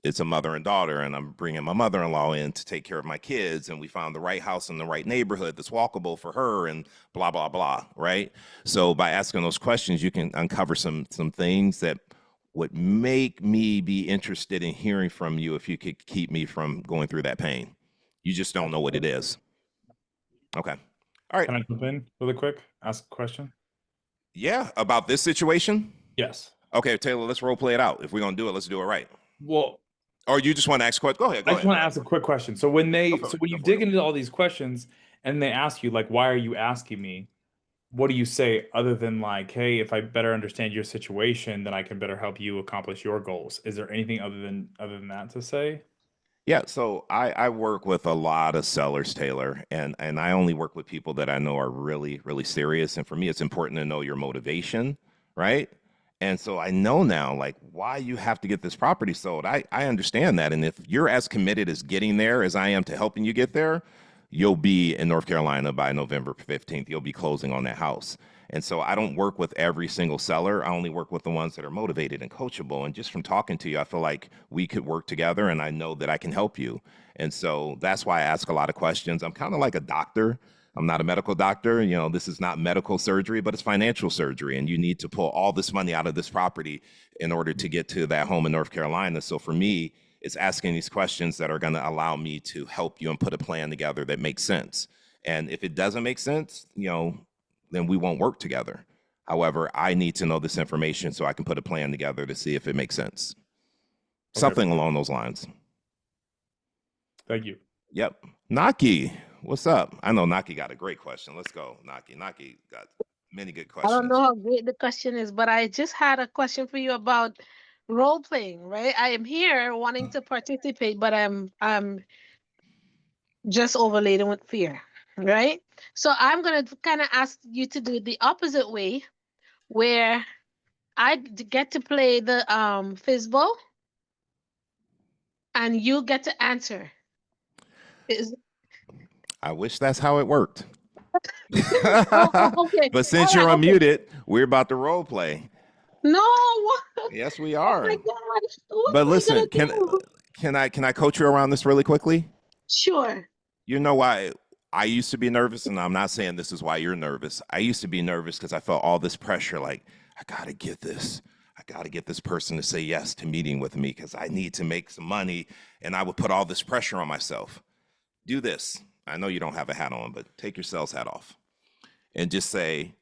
Speaker 1: It's a mother and daughter, and I'm bringing my mother-in-law in to take care of my kids, and we found the right house in the right neighborhood that's walkable for her, and blah, blah, blah, right? So by asking those questions, you can uncover some things that would make me be interested in hearing from you if you could keep me from going through that pain. You just don't know what it is. Okay. All right.
Speaker 8: Can I jump in really quick? Ask a question?
Speaker 1: Yeah, about this situation?
Speaker 8: Yes.
Speaker 1: Okay, Taylor, let's role play it out. If we're going to do it, let's do it right.
Speaker 8: Well,
Speaker 1: or you just want to ask a question? Go ahead.
Speaker 8: I just want to ask a quick question. So when you dig into all these questions and they ask you, like, why are you asking me? What do you say other than like, hey, if I better understand your situation, then I can better help you accomplish your goals? Is there anything other than that to say?
Speaker 1: Yeah, so I work with a lot of sellers, Taylor, and I only work with people that I know are really, really serious. And for me, it's important to know your motivation, right? And so I know now, like, why you have to get this property sold. I understand that. And if you're as committed as getting there as I am to helping you get there, you'll be in North Carolina by November 15th. You'll be closing on that house. And so I don't work with every single seller. I only work with the ones that are motivated and coachable. And just from talking to you, I feel like we could work together, and I know that I can help you. And so that's why I ask a lot of questions. I'm kind of like a doctor. I'm not a medical doctor. You know, this is not medical surgery, but it's financial surgery. And you need to pull all this money out of this property in order to get to that home in North Carolina. So for me, it's asking these questions that are going to allow me to help you and put a plan together that makes sense. And if it doesn't make sense, you know, then we won't work together. However, I need to know this information so I can put a plan together to see if it makes sense.
Speaker 8: Okay.
Speaker 1: Something along those lines.
Speaker 8: Thank you.
Speaker 1: Yep. Naki, what's up? I know Naki got a great question. Let's go, Naki. Naki got many good
Speaker 12: I don't
Speaker 1: questions.
Speaker 12: know how great the question is, but I just had a question for you about role playing, right? I am here wanting to participate, but I'm just overladen with fear, right? So I'm gonna kind of ask you to do the opposite way, where get to play the Fizbo and you get to answer.
Speaker 1: I wish that's how it worked.
Speaker 12: Okay.
Speaker 1: But since
Speaker 12: All
Speaker 1: you're
Speaker 12: right, okay.
Speaker 1: unmuted, we're about to role play.
Speaker 12: No.
Speaker 1: Yes, we
Speaker 12: Oh
Speaker 1: are.
Speaker 12: my God. What
Speaker 1: But
Speaker 12: am I
Speaker 1: listen,
Speaker 12: gonna do?
Speaker 1: can I coach you around this really quickly?
Speaker 12: Sure.
Speaker 1: You know why I used to be nervous, and I'm not saying this is why you're nervous. I used to be nervous because I felt all this pressure, like, I gotta get this. I gotta get this person to say yes to meeting with me because I need to make some money, and I would put all this pressure on myself. Do this. I know you don't have a hat on, but take your sales hat off and just say,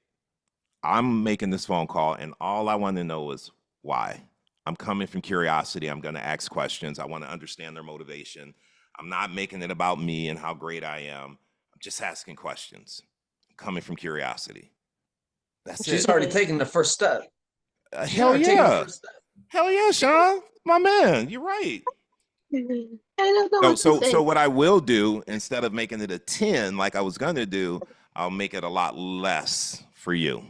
Speaker 1: I'm making this phone call, and all I want to know is why. I'm coming from curiosity. I'm going to ask questions. I want to understand their motivation. I'm not making it about me and how great I am. I'm just asking questions. I'm coming from curiosity. That's
Speaker 13: She's
Speaker 1: it.
Speaker 13: already taken the first step.
Speaker 1: Hell yeah. Hell yeah, Sean. My man, you're right.
Speaker 12: I don't know what to say.
Speaker 1: So what I will do, instead of making it a 10 like I was going to do, I'll make it a lot less for you.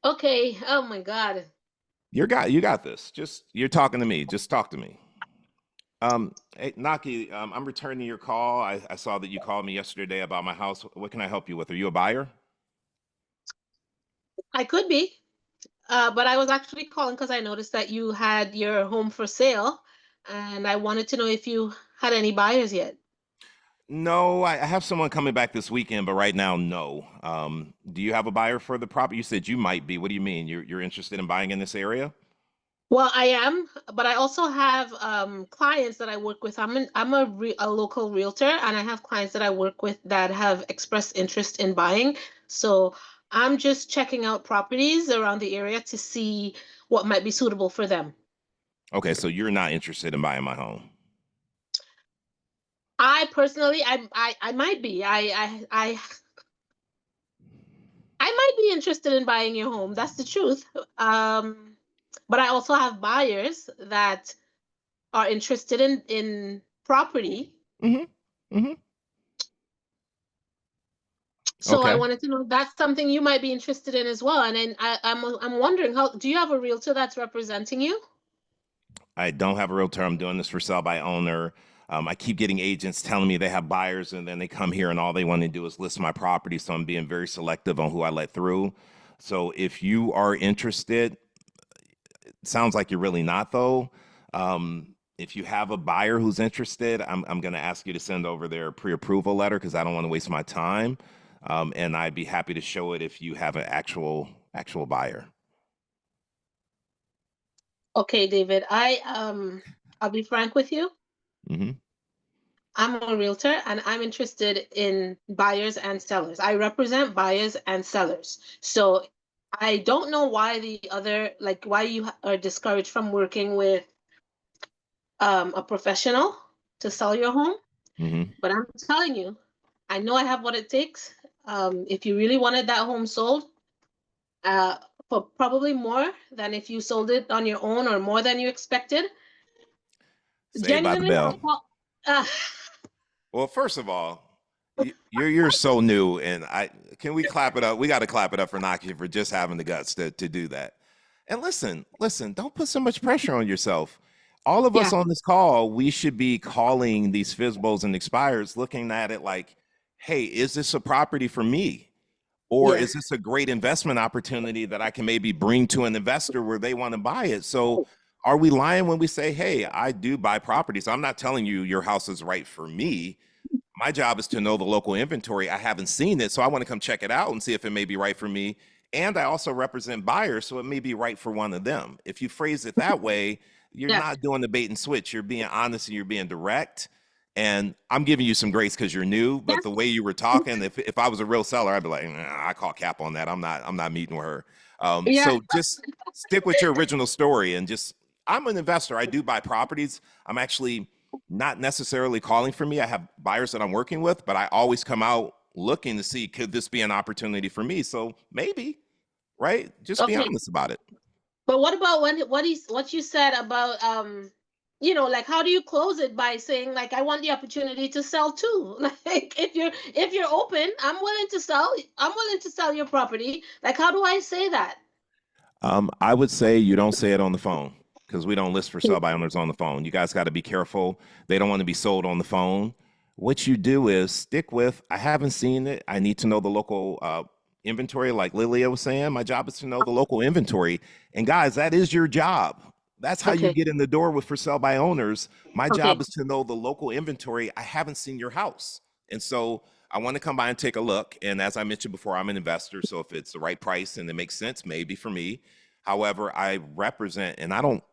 Speaker 12: Okay. Oh my God.
Speaker 1: You got this. You're talking to me. Just talk to me. Hey, Naki, I'm returning your call. I saw that you called me yesterday about my house. What can I help you with? Are you a buyer?
Speaker 12: I could be, but I was actually calling because I noticed that you had your home for sale, and I wanted to know if you had any buyers yet.
Speaker 1: No, I have someone coming back this weekend, but right now, no. Do you have a buyer for the property? You said you might be. What do you mean? You're interested in buying in this area?
Speaker 12: Well, I am, but I also have clients that I work with. I'm a local realtor, and I have clients that I work with that have expressed interest in buying. So I'm just checking out properties around the area to see what might be suitable for them.
Speaker 1: Okay, so you're not interested in buying my home.
Speaker 12: I personally, I might be. I might be interested in buying your home. That's the truth. But I also have buyers that are interested in property.
Speaker 1: Mm-hmm. Mm-hmm.
Speaker 12: So I
Speaker 1: Okay.
Speaker 12: wanted to know if that's something you might be interested in as well. And then I'm wondering, how do you have a realtor that's representing you?
Speaker 1: I don't have a realtor. I'm doing this for sell by owner. I keep getting agents telling me they have buyers, and then they come here and all they want to do is list my property. So I'm being very selective on who I let through. So if you are interested, it sounds like you're really not though. If you have a buyer who's interested, I'm going to ask you to send over their pre-approval letter because I don't want to waste my time. And I'd be happy to show it if you have an actual buyer.
Speaker 12: Okay, David, I'll be frank with you.
Speaker 1: Mm-hmm.
Speaker 12: I'm a realtor and I'm interested in buyers and sellers. I represent buyers and sellers. So I don't know why why you are discouraged from working with a professional to sell your home.
Speaker 1: Mm-hmm.
Speaker 12: But I'm telling you, I know I have what it takes. If you really wanted that home sold, for probably more than if you sold it on your own or more than you expected.
Speaker 1: Saved by the bell. Well, first of all, you're so new, and can we clap it up? We got to clap it up for Naki for just having the guts to do that. And listen, don't put so much pressure on yourself. All of us on this call, we should be calling these FSBOs and expires, looking at it like, hey, is this a property for me? Or
Speaker 12: Yeah.
Speaker 1: is this a great investment opportunity that I can maybe bring to an investor where they want to buy it? So are we lying when we say, hey, I do buy properties? I'm not telling you your house is right for me. My job is to know the local inventory. I haven't seen it, so I want to come check it out and see if it may be right for me. And I also represent buyers, so it may be right for one of them. If you phrase it that way, you're
Speaker 12: Yeah.
Speaker 1: not doing the bait and switch. You're being honest and you're being direct. And I'm giving you some grace because you're new, but the way you were talking, if I was a real seller, I'd be like, nah, I call cap on that. I'm not meeting with her.
Speaker 12: Yeah.
Speaker 1: So just stick with your original story and just, I'm an investor. I do buy properties. I'm actually not necessarily calling for me. I have buyers that I'm working with, but I always come out looking to see, could this be an opportunity for me? So maybe, right? Just be
Speaker 12: Okay.
Speaker 1: honest about it.
Speaker 12: But what about what you said about like how do you close it by saying like I want the opportunity to sell too? Like if you're open, I'm willing to sell your property. Like how do I say that?
Speaker 1: I would say you don't say it on the phone because we don't list for sale by owners on the phone. You guys got to be careful. They don't want to be sold on the phone. What you do is stick with, I haven't seen it. I need to know the local inventory. Like Lilia was saying, my job is to know the local inventory. And guys, that is your job. That's how you
Speaker 12: Okay.
Speaker 1: get in the door with for sale by owners. My
Speaker 12: Okay.
Speaker 1: job is to know the local inventory. I haven't seen your house. And so I want to come by and take a look. And as I mentioned before, I'm an investor. So if it's the right price and it makes sense, maybe for me. However, I represent, and I don't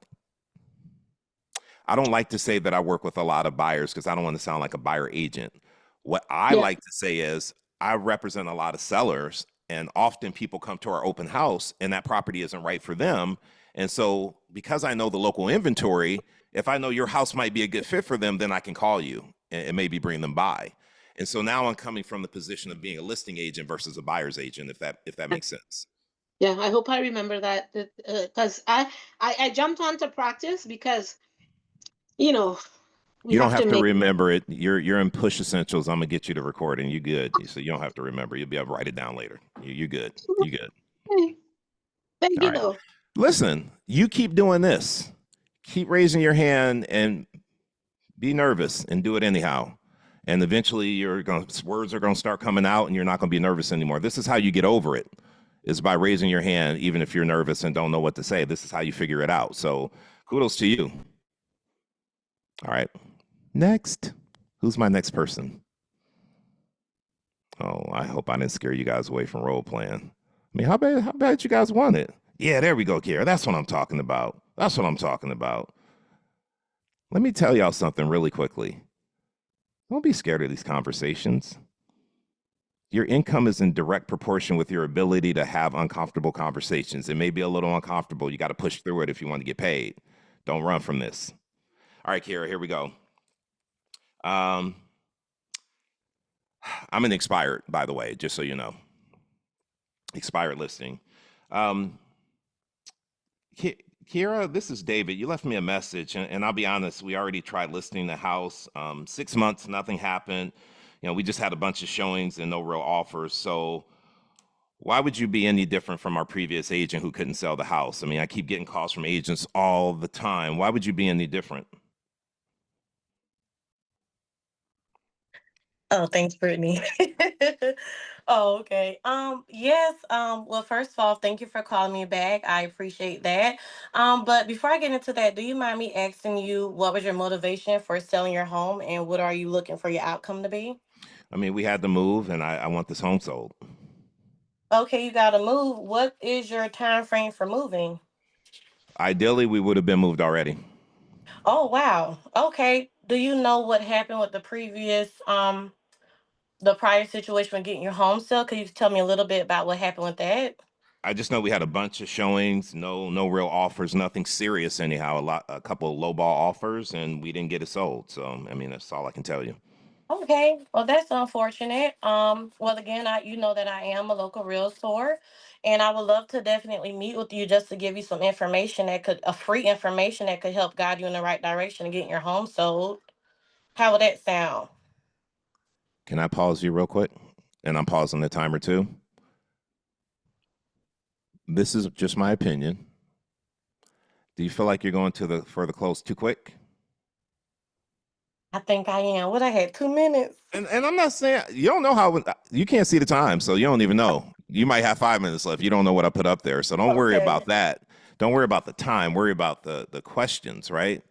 Speaker 1: like to say that I work with a lot of buyers because I don't want to sound like a buyer agent. What I
Speaker 12: Yeah.
Speaker 1: like to say is I represent a lot of sellers, and often people come to our open house and that property isn't right for them. And so because I know the local inventory, if I know your house might be a good fit for them, then I can call you and maybe bring them by. And so now I'm coming from the position of being a listing agent versus a buyer's agent, if that makes sense.
Speaker 12: Yeah, I hope I remember that because I jumped on to practice because we
Speaker 1: You don't
Speaker 12: have to
Speaker 1: have to
Speaker 12: make.
Speaker 1: remember it. You're in Push Essentials. I'm gonna get you the recording. You good? So you don't have to remember. You'll be able to write it down later. You good? You good?
Speaker 12: Thank
Speaker 1: All
Speaker 12: you
Speaker 1: right.
Speaker 12: though.
Speaker 1: Listen, you keep doing this. Keep raising your hand and be nervous and do it anyhow. And eventually words are gonna start coming out and you're not gonna be nervous anymore. This is how you get over it, is by raising your hand, even if you're nervous and don't know what to say. This is how you figure it out. So kudos to you. All right. Next. Who's my next person? Oh, I hope I didn't scare you guys away from role playing. I mean, how bad you guys want it? Yeah, there we go, Kira. That's what I'm talking about. That's what I'm talking about. Let me tell y'all something really quickly. Don't be scared of these conversations. Your income is in direct proportion with your ability to have uncomfortable conversations. It may be a little uncomfortable. You got to push through it if you want to get paid. Don't run from this. All right, Kira, here we go. I'm an expired, by the way, just so you know. Expired listing. Kira, this is David. You left me a message, and I'll be honest, we already tried listing the house. 6 months, nothing happened. We just had a bunch of showings and no real offers. So why would you be any different from our previous agent who couldn't sell the house? I mean, I keep getting calls from agents all the time. Why would you be any different?
Speaker 13: Oh, thanks, Brittany. Oh, okay. Yes. Well, first of all, thank you for calling me back. I appreciate that. But before I get into that, do you mind me asking you what was your motivation for selling your home and what are you looking for your outcome to be?
Speaker 1: I mean, we had to move, and I want this home sold.
Speaker 13: Okay, you gotta move. What is your time frame for moving?
Speaker 1: Ideally, we would have been moved already.
Speaker 13: Oh, wow. Okay. Do you know what happened with the prior situation with getting your home sale? Could you tell me a little bit about what happened with that?
Speaker 1: I just know we had a bunch of showings, no real offers, nothing serious anyhow. A couple of lowball offers, and we didn't get it sold. So, I mean, that's all I can tell you.
Speaker 13: Okay, well that's unfortunate. Well again, you know that I am a local realtor, and I would love to definitely meet with you just to give you some information a free information that could help guide you in the right direction and getting your home sold. How would that sound?
Speaker 1: Can I pause you real quick? And I'm pausing the timer too. This is just my opinion. Do you feel like you're going for the close too quick?
Speaker 13: I think I am. What, I had 2 minutes?
Speaker 1: And I'm not saying, you don't know how, you can't see the time, so you don't even know. You might have 5 minutes left. You don't know what I put up there. So don't worry
Speaker 13: Okay.
Speaker 1: about that. Don't worry about the time. Worry about the questions, right?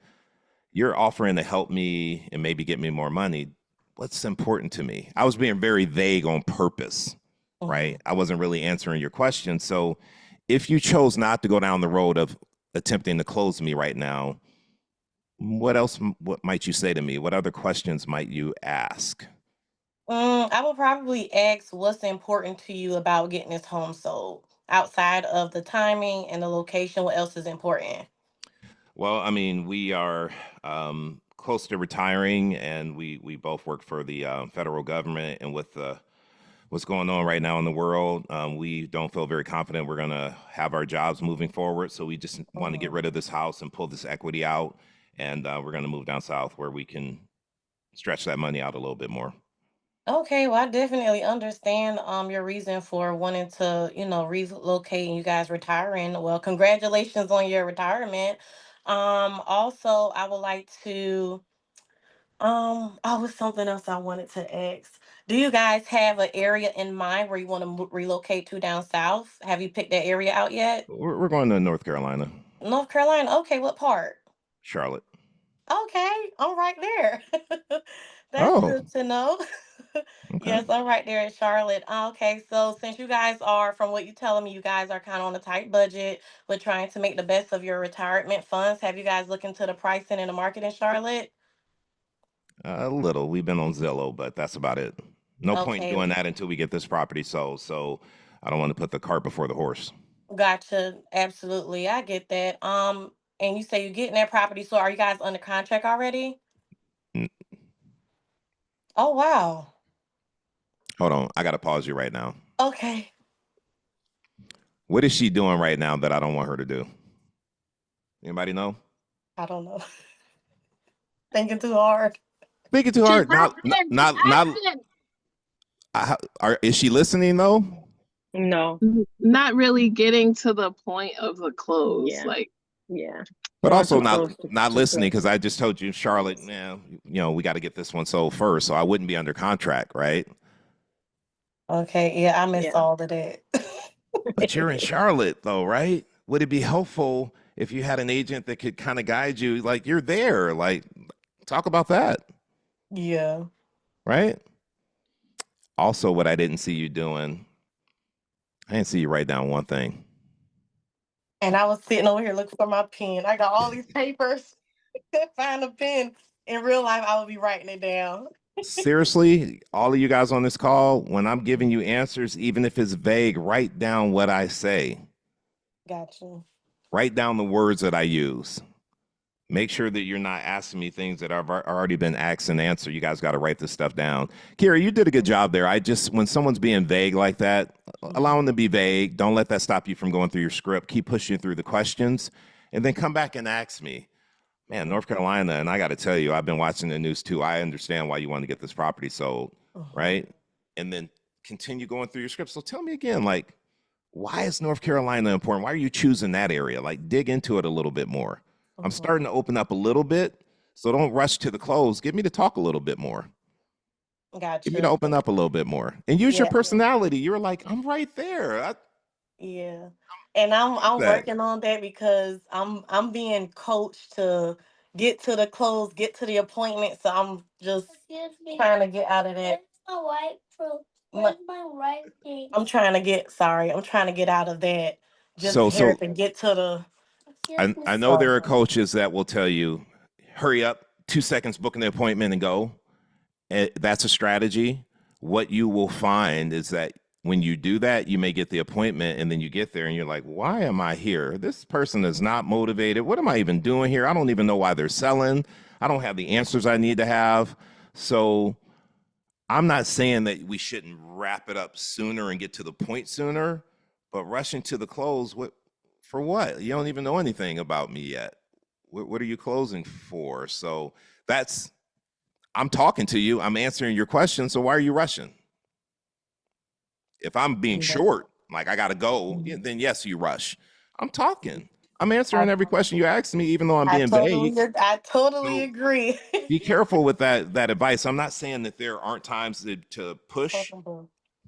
Speaker 1: You're offering to help me and maybe get me more money. What's important to me? I was being very vague on purpose, right? I wasn't really answering your question. So if you chose not to go down the road of attempting to close me right now, what might you say to me? What other questions might you ask?
Speaker 13: I would probably ask what's important to you about getting this home sold outside of the timing and the location. What else is important?
Speaker 1: Well, I mean, we are close to retiring, and we both work for the federal government. And with what's going on right now in the world, we don't feel very confident we're going to have our jobs moving forward. So we just want to get rid of this house and pull this equity out, and we're going to move down south where we can stretch that money out a little bit more.
Speaker 13: Okay, well, I definitely understand your reason for wanting to, relocate and you guys retiring. Well, congratulations on your retirement. Also, I would like to oh, was something else I wanted to ask. Do you guys have an area in mind where you want to relocate to down south? Have you picked that area out yet?
Speaker 1: We're going to North Carolina,
Speaker 13: North Carolina. Okay, what part?
Speaker 1: Charlotte.
Speaker 13: Okay, I'm right there. That's
Speaker 1: Oh,
Speaker 13: good to know.
Speaker 1: okay.
Speaker 13: Yes, I'm right there in Charlotte. Okay, so since you guys are, from what you're telling me, you guys are kind of on a tight budget, but trying to make the best of your retirement funds, have you guys looked into the pricing and the market in Charlotte?
Speaker 1: A little. We've been on Zillow, but that's about it. No point in
Speaker 13: Okay,
Speaker 1: doing that until we get this property sold. So I don't want to put the cart before the horse.
Speaker 13: gotcha. Absolutely, I get that. And you say you're getting that property, so are you guys under contract already?
Speaker 1: N-
Speaker 13: Oh, wow.
Speaker 1: Hold on. I got to pause you right now.
Speaker 13: Okay.
Speaker 1: What is she doing right now that I don't want her to do? Anybody know?
Speaker 13: I don't know. Thinking too hard.
Speaker 1: Thinking too hard. Not. Is she listening though?
Speaker 9: No. Not really getting to the point of the close.
Speaker 3: Yeah.
Speaker 9: Like,
Speaker 3: Yeah.
Speaker 1: But
Speaker 3: We're
Speaker 1: also
Speaker 3: too close to-
Speaker 1: not
Speaker 3: too
Speaker 1: listening
Speaker 3: close.
Speaker 1: because I just told you, Charlotte, we got to get this one sold first. So I wouldn't be under contract, right?
Speaker 13: Okay, yeah, I missed
Speaker 3: Yeah.
Speaker 13: all of that.
Speaker 1: But you're in Charlotte though, right? Would it be helpful if you had an agent that could kind of guide you? Like you're there, like talk about that,
Speaker 13: Yeah.
Speaker 1: right? Also, what I didn't see you doing, I didn't see you write down one thing.
Speaker 13: And I was sitting over here looking for my pen. I got all these papers. Couldn't find a pen. In real life, I would be writing it down.
Speaker 1: Seriously, all of you guys on this call, when I'm giving you answers, even if it's vague, write down what I say.
Speaker 13: Gotcha.
Speaker 1: Write down the words that I use. Make sure that you're not asking me things that have already been asked and answered. You guys got to write this stuff down. Kira, you did a good job there. When someone's being vague like that, allow them to be vague. Don't let that stop you from going through your script. Keep pushing through the questions and then come back and ask me. Man, North Carolina, and I got to tell you, I've been watching the news too. I understand why you want to get this property sold, right? And then continue going through your script. So tell me again, like, why is North Carolina important? Why are you choosing that area? Like, dig into it a little bit more. I'm starting to open up a little bit, so don't rush to the close. Get me to talk a little bit more.
Speaker 13: Gotcha.
Speaker 1: Get me to open up a little bit more and use your
Speaker 13: Yeah.
Speaker 1: personality. You're like, I'm right there.
Speaker 13: Yeah. And I'm
Speaker 1: that.
Speaker 13: working on that because I'm being coached to get to the close, get to the appointment. So I'm just trying to get out of that. I'm trying to get out of that. Just
Speaker 1: So
Speaker 13: here to get to the
Speaker 1: I know there are coaches that will tell you, hurry up, 2 seconds, booking the appointment and go. That's a strategy. What you will find is that when you do that, you may get the appointment and then you get there and you're like, why am I here? This person is not motivated. What am I even doing here? I don't even know why they're selling. I don't have the answers I need to have. So I'm not saying that we shouldn't wrap it up sooner and get to the point sooner, but rushing to the close, for what? You don't even know anything about me yet. What are you closing for? So I'm talking to you. I'm answering your question. So why are you rushing? If I'm being short, like I got to go, then yes, you rush. I'm talking. I'm answering every question you ask me, even though I'm being vague.
Speaker 13: I totally agree.
Speaker 1: Be careful with that advice. I'm not saying that there aren't times to push,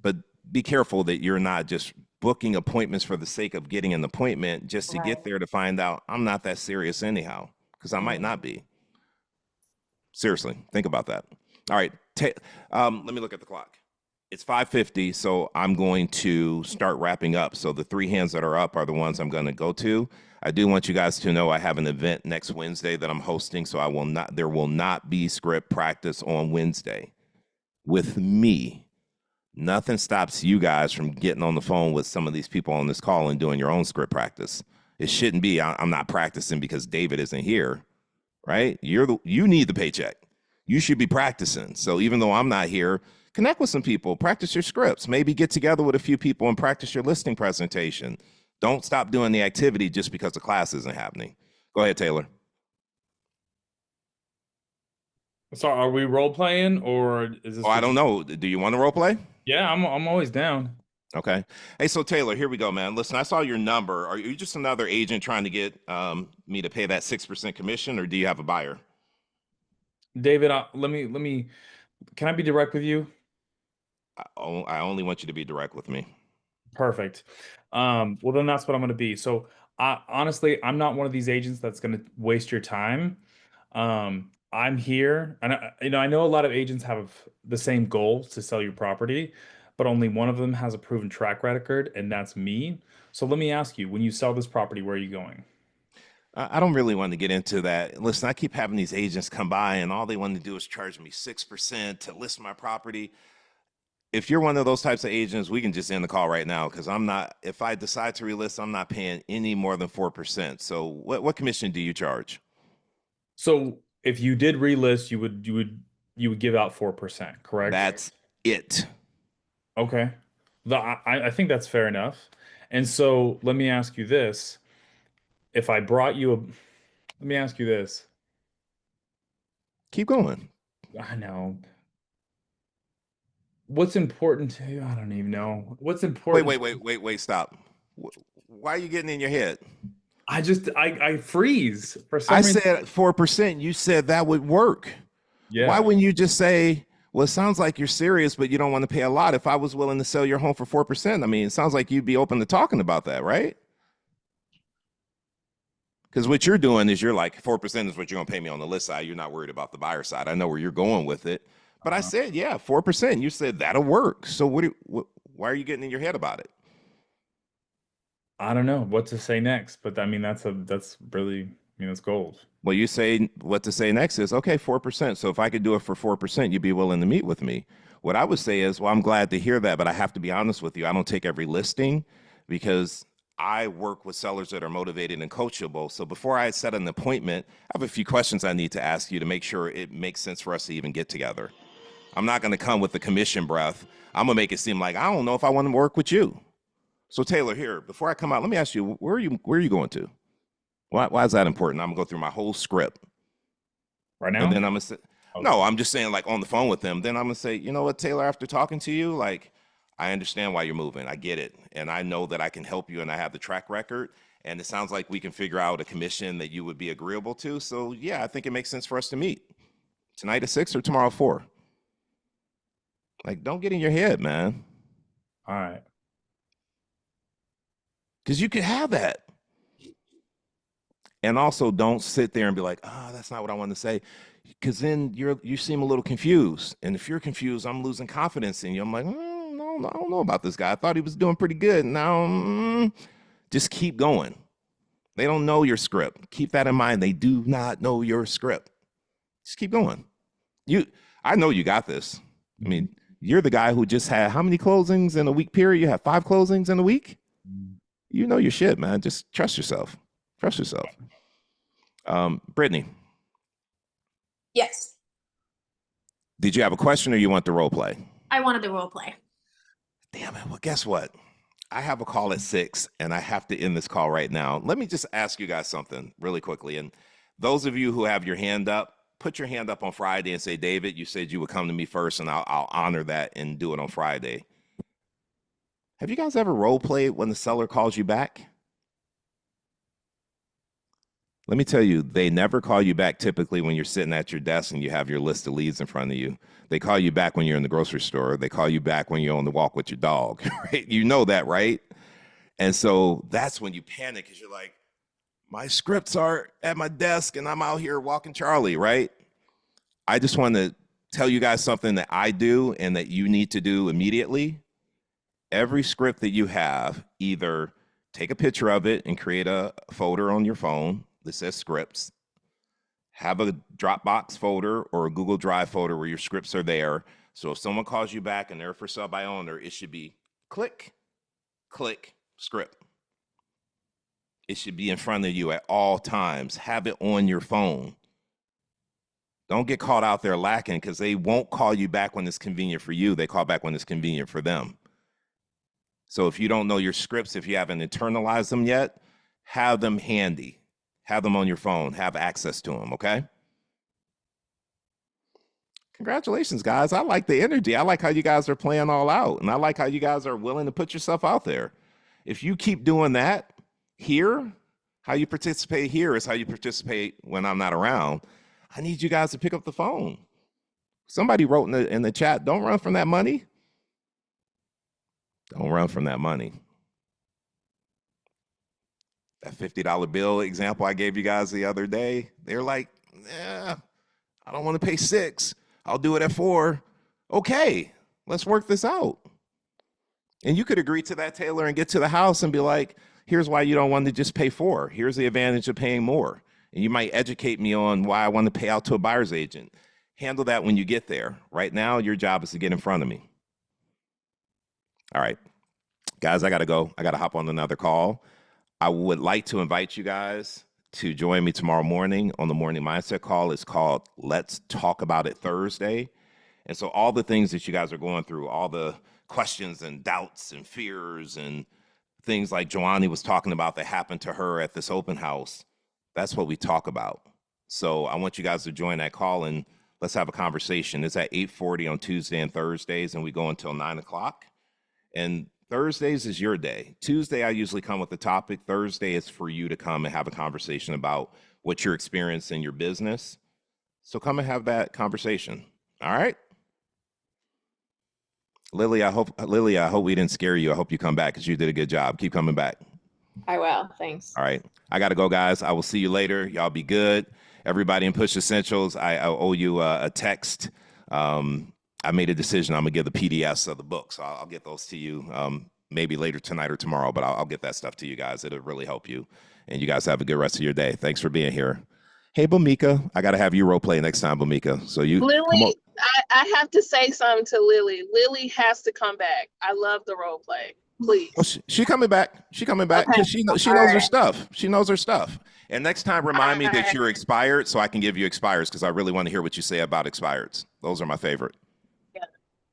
Speaker 1: but be careful that you're not just booking appointments for the sake of getting an appointment just to get
Speaker 13: Right.
Speaker 1: there to find out I'm not that serious anyhow, because I might not be. Seriously, think about that. All right, let me look at the clock. It's 5:50, so I'm going to start wrapping up. So the 3 hands that are up are the ones I'm going to go to. I do want you guys to know I have an event next Wednesday that I'm hosting, so there will not be script practice on Wednesday with me. Nothing stops you guys from getting on the phone with some of these people on this call and doing your own script practice. It shouldn't be, I'm not practicing because David isn't here, right? You need the paycheck. You should be practicing. So even though I'm not here, connect with some people, practice your scripts, maybe get together with a few people and practice your listing presentation. Don't stop doing the activity just because the class isn't happening. Go ahead, Taylor.
Speaker 8: So are we role playing, or is this?
Speaker 1: Oh, I don't know. Do you want to role play?
Speaker 8: Yeah, I'm always down.
Speaker 1: Okay. Hey, so Taylor, here we go, man. Listen, I saw your number. Are you just another agent trying to get me to pay that 6% commission, or do you have a buyer?
Speaker 8: David, let me. Can I be direct with you?
Speaker 1: I only want you to be direct with me.
Speaker 8: Perfect. Well, then that's what I'm going to be. So, honestly, I'm not one of these agents that's going to waste your time. I'm here, and I know a lot of agents have the same goal to sell your property, but only one of them has a proven track record, and that's me. So let me ask you, when you sell this property, where are you going?
Speaker 1: I don't really want to get into that. Listen, I keep having these agents come by, and all they want to do is charge me 6% to list my property. If you're one of those types of agents, we can just end the call right now, because I'm not. If I decide to relist, I'm not paying any more than 4%. So what commission do you charge?
Speaker 8: So if you did relist, you would give out 4%, correct?
Speaker 1: That's it.
Speaker 8: Okay. I think that's fair enough. And so let me ask you this. If I brought you let me ask you this.
Speaker 1: Keep going.
Speaker 8: I know. What's important to you? I don't even know. What's important?
Speaker 1: Wait, stop. Why are you getting in your head?
Speaker 8: I freeze for some
Speaker 1: I
Speaker 8: reason.
Speaker 1: said 4%. You said that would work.
Speaker 8: Yeah.
Speaker 1: Why wouldn't you just say, well, it sounds like you're serious, but you don't want to pay a lot. If I was willing to sell your home for 4%, I mean, it sounds like you'd be open to talking about that, right? Because what you're doing is you're like, 4% is what you're going to pay me on the list side. You're not worried about the buyer side. I know where you're going with it. But I said, yeah, 4%. You said that'll work. So why are you getting in your head about it?
Speaker 8: I don't know what to say next, but I mean, that's really, that's gold.
Speaker 1: Well, you say what to say next is, okay, 4%. So if I could do it for 4%, you'd be willing to meet with me. What I would say is, well, I'm glad to hear that, but I have to be honest with you. I don't take every listing because I work with sellers that are motivated and coachable. So before I set an appointment, I have a few questions I need to ask you to make sure it makes sense for us to even get together. I'm not going to come with the commission breath. I'm going to make it seem like I don't know if I want to work with you. So Taylor, here, before I come out, let me ask you, where are you going to? Why is that important? I'm gonna go through my whole script.
Speaker 8: Right now?
Speaker 1: And then I'm gonna say, no, I'm just saying, like, on the phone with them. Then I'm gonna say, you know what, Taylor, after talking to you, like, I understand why you're moving. I get it. And I know that I can help you and I have the track record. And it sounds like we can figure out a commission that you would be agreeable to. So yeah, I think it makes sense for us to meet. Tonight at 6 or tomorrow at 4. Like, don't get in your head, man.
Speaker 8: All right.
Speaker 1: Because you could have that. And also don't sit there and be like, that's not what I want to say. Because then you seem a little confused. And if you're confused, I'm losing confidence in you. I'm like, no, I don't know about this guy. I thought he was doing pretty good. Now, just keep going. They don't know your script. Keep that in mind. They do not know your script. Just keep going. I know you got this. I mean, you're the guy who just had how many closings in a week period? You have 5 closings in a week? You know your shit, man. Just trust yourself. Trust yourself. Brittany.
Speaker 4: Yes.
Speaker 1: Did you have a question or you want the role play?
Speaker 4: I wanted the role play.
Speaker 1: Damn it. Well, guess what? I have a call at 6 and I have to end this call right now. Let me just ask you guys something really quickly. And those of you who have your hand up, put your hand up on Friday and say, David, you said you would come to me first and I'll honor that and do it on Friday. Have you guys ever role played when the seller calls you back? Let me tell you, they never call you back typically when you're sitting at your desk and you have your list of leads in front of you. They call you back when you're in the grocery store. They call you back when you're on the walk with your dog, right? You know that, right? And so that's when you panic because you're like, my scripts are at my desk and I'm out here walking Charlie, right? I just want to tell you guys something that I do and that you need to do immediately. Every script that you have, either take a picture of it and create a folder on your phone that says scripts. Have a Dropbox folder or a Google Drive folder where your scripts are there. So if someone calls you back and they're for sale by owner, it should be click, click, script. It should be in front of you at all times. Have it on your phone. Don't get caught out there lacking because they won't call you back when it's convenient for you. They call back when it's convenient for them. So if you don't know your scripts, if you haven't internalized them yet, have them handy. Have them on your phone. Have access to them, okay? Congratulations, guys. I like the energy. I like how you guys are playing all out. And I like how you guys are willing to put yourself out there. If you keep doing that here, how you participate here is how you participate when I'm not around. I need you guys to pick up the phone. Somebody wrote in the chat, don't run from that money. Don't run from that money. That $50 bill example I gave you guys the other day, they're like, I don't want to pay $6. I'll do it at $4. Okay, let's work this out. And you could agree to that, Taylor, and get to the house and be like, here's why you don't want to just pay $4. Here's the advantage of paying more. And you might educate me on why I want to pay out to a buyer's agent. Handle that when you get there. Right now, your job is to get in front of me. All right, guys, I got to go. I got to hop on another call. I would like to invite you guys to join me tomorrow morning on the Morning Mindset call. It's called Let's Talk About It Thursday. And so all the things that you guys are going through, all the questions and doubts and fears and things like Joannie was talking about that happened to her at this open house, that's what we talk about. So I want you guys to join that call and let's have a conversation. It's at 8:40 on Tuesday and Thursdays, and we go until 9 o'clock. And Thursdays is your day. Tuesday, I usually come with a topic. Thursday is for you to come and have a conversation about what you're experiencing in your business. So come and have that conversation. All right? Lily, I hope we didn't scare you. I hope you come back because you did a good job. Keep coming back.
Speaker 11: I will. Thanks.
Speaker 1: All right. I got to go, guys. I will see you later. Y'all be good. Everybody in Push Essentials, I owe you a text. I made a decision. I'm going to give the PDFs of the book. So I'll get those to you maybe later tonight or tomorrow, but I'll get that stuff to you guys. It'll really help you. And you guys have a good rest of your day. Thanks for being here. Hey, Bamika, I got to have you role play next time, Bamika. So you,
Speaker 9: Lily, I have to say something to Lily. Lily has to come back. I love the role play. Please.
Speaker 1: Oh, she coming back. She coming back because she knows her stuff. She knows her stuff. And next time, remind me that you're expired so I can give you expires because I really want to hear what you say about expireds. Those are my favorite.
Speaker 9: Yeah.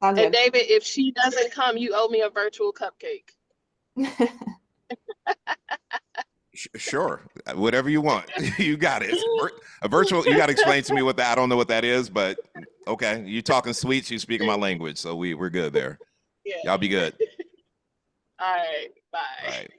Speaker 9: And David, if she doesn't come, you owe me a virtual cupcake.
Speaker 1: Sure. Whatever you want. You got it. A virtual, you got to explain to me what that, I don't know what that is, but okay. You talking sweets, you speaking my language. So we're good there. Yeah. Y'all be good.
Speaker 9: All right. Bye.
Speaker 1: All right. Bye.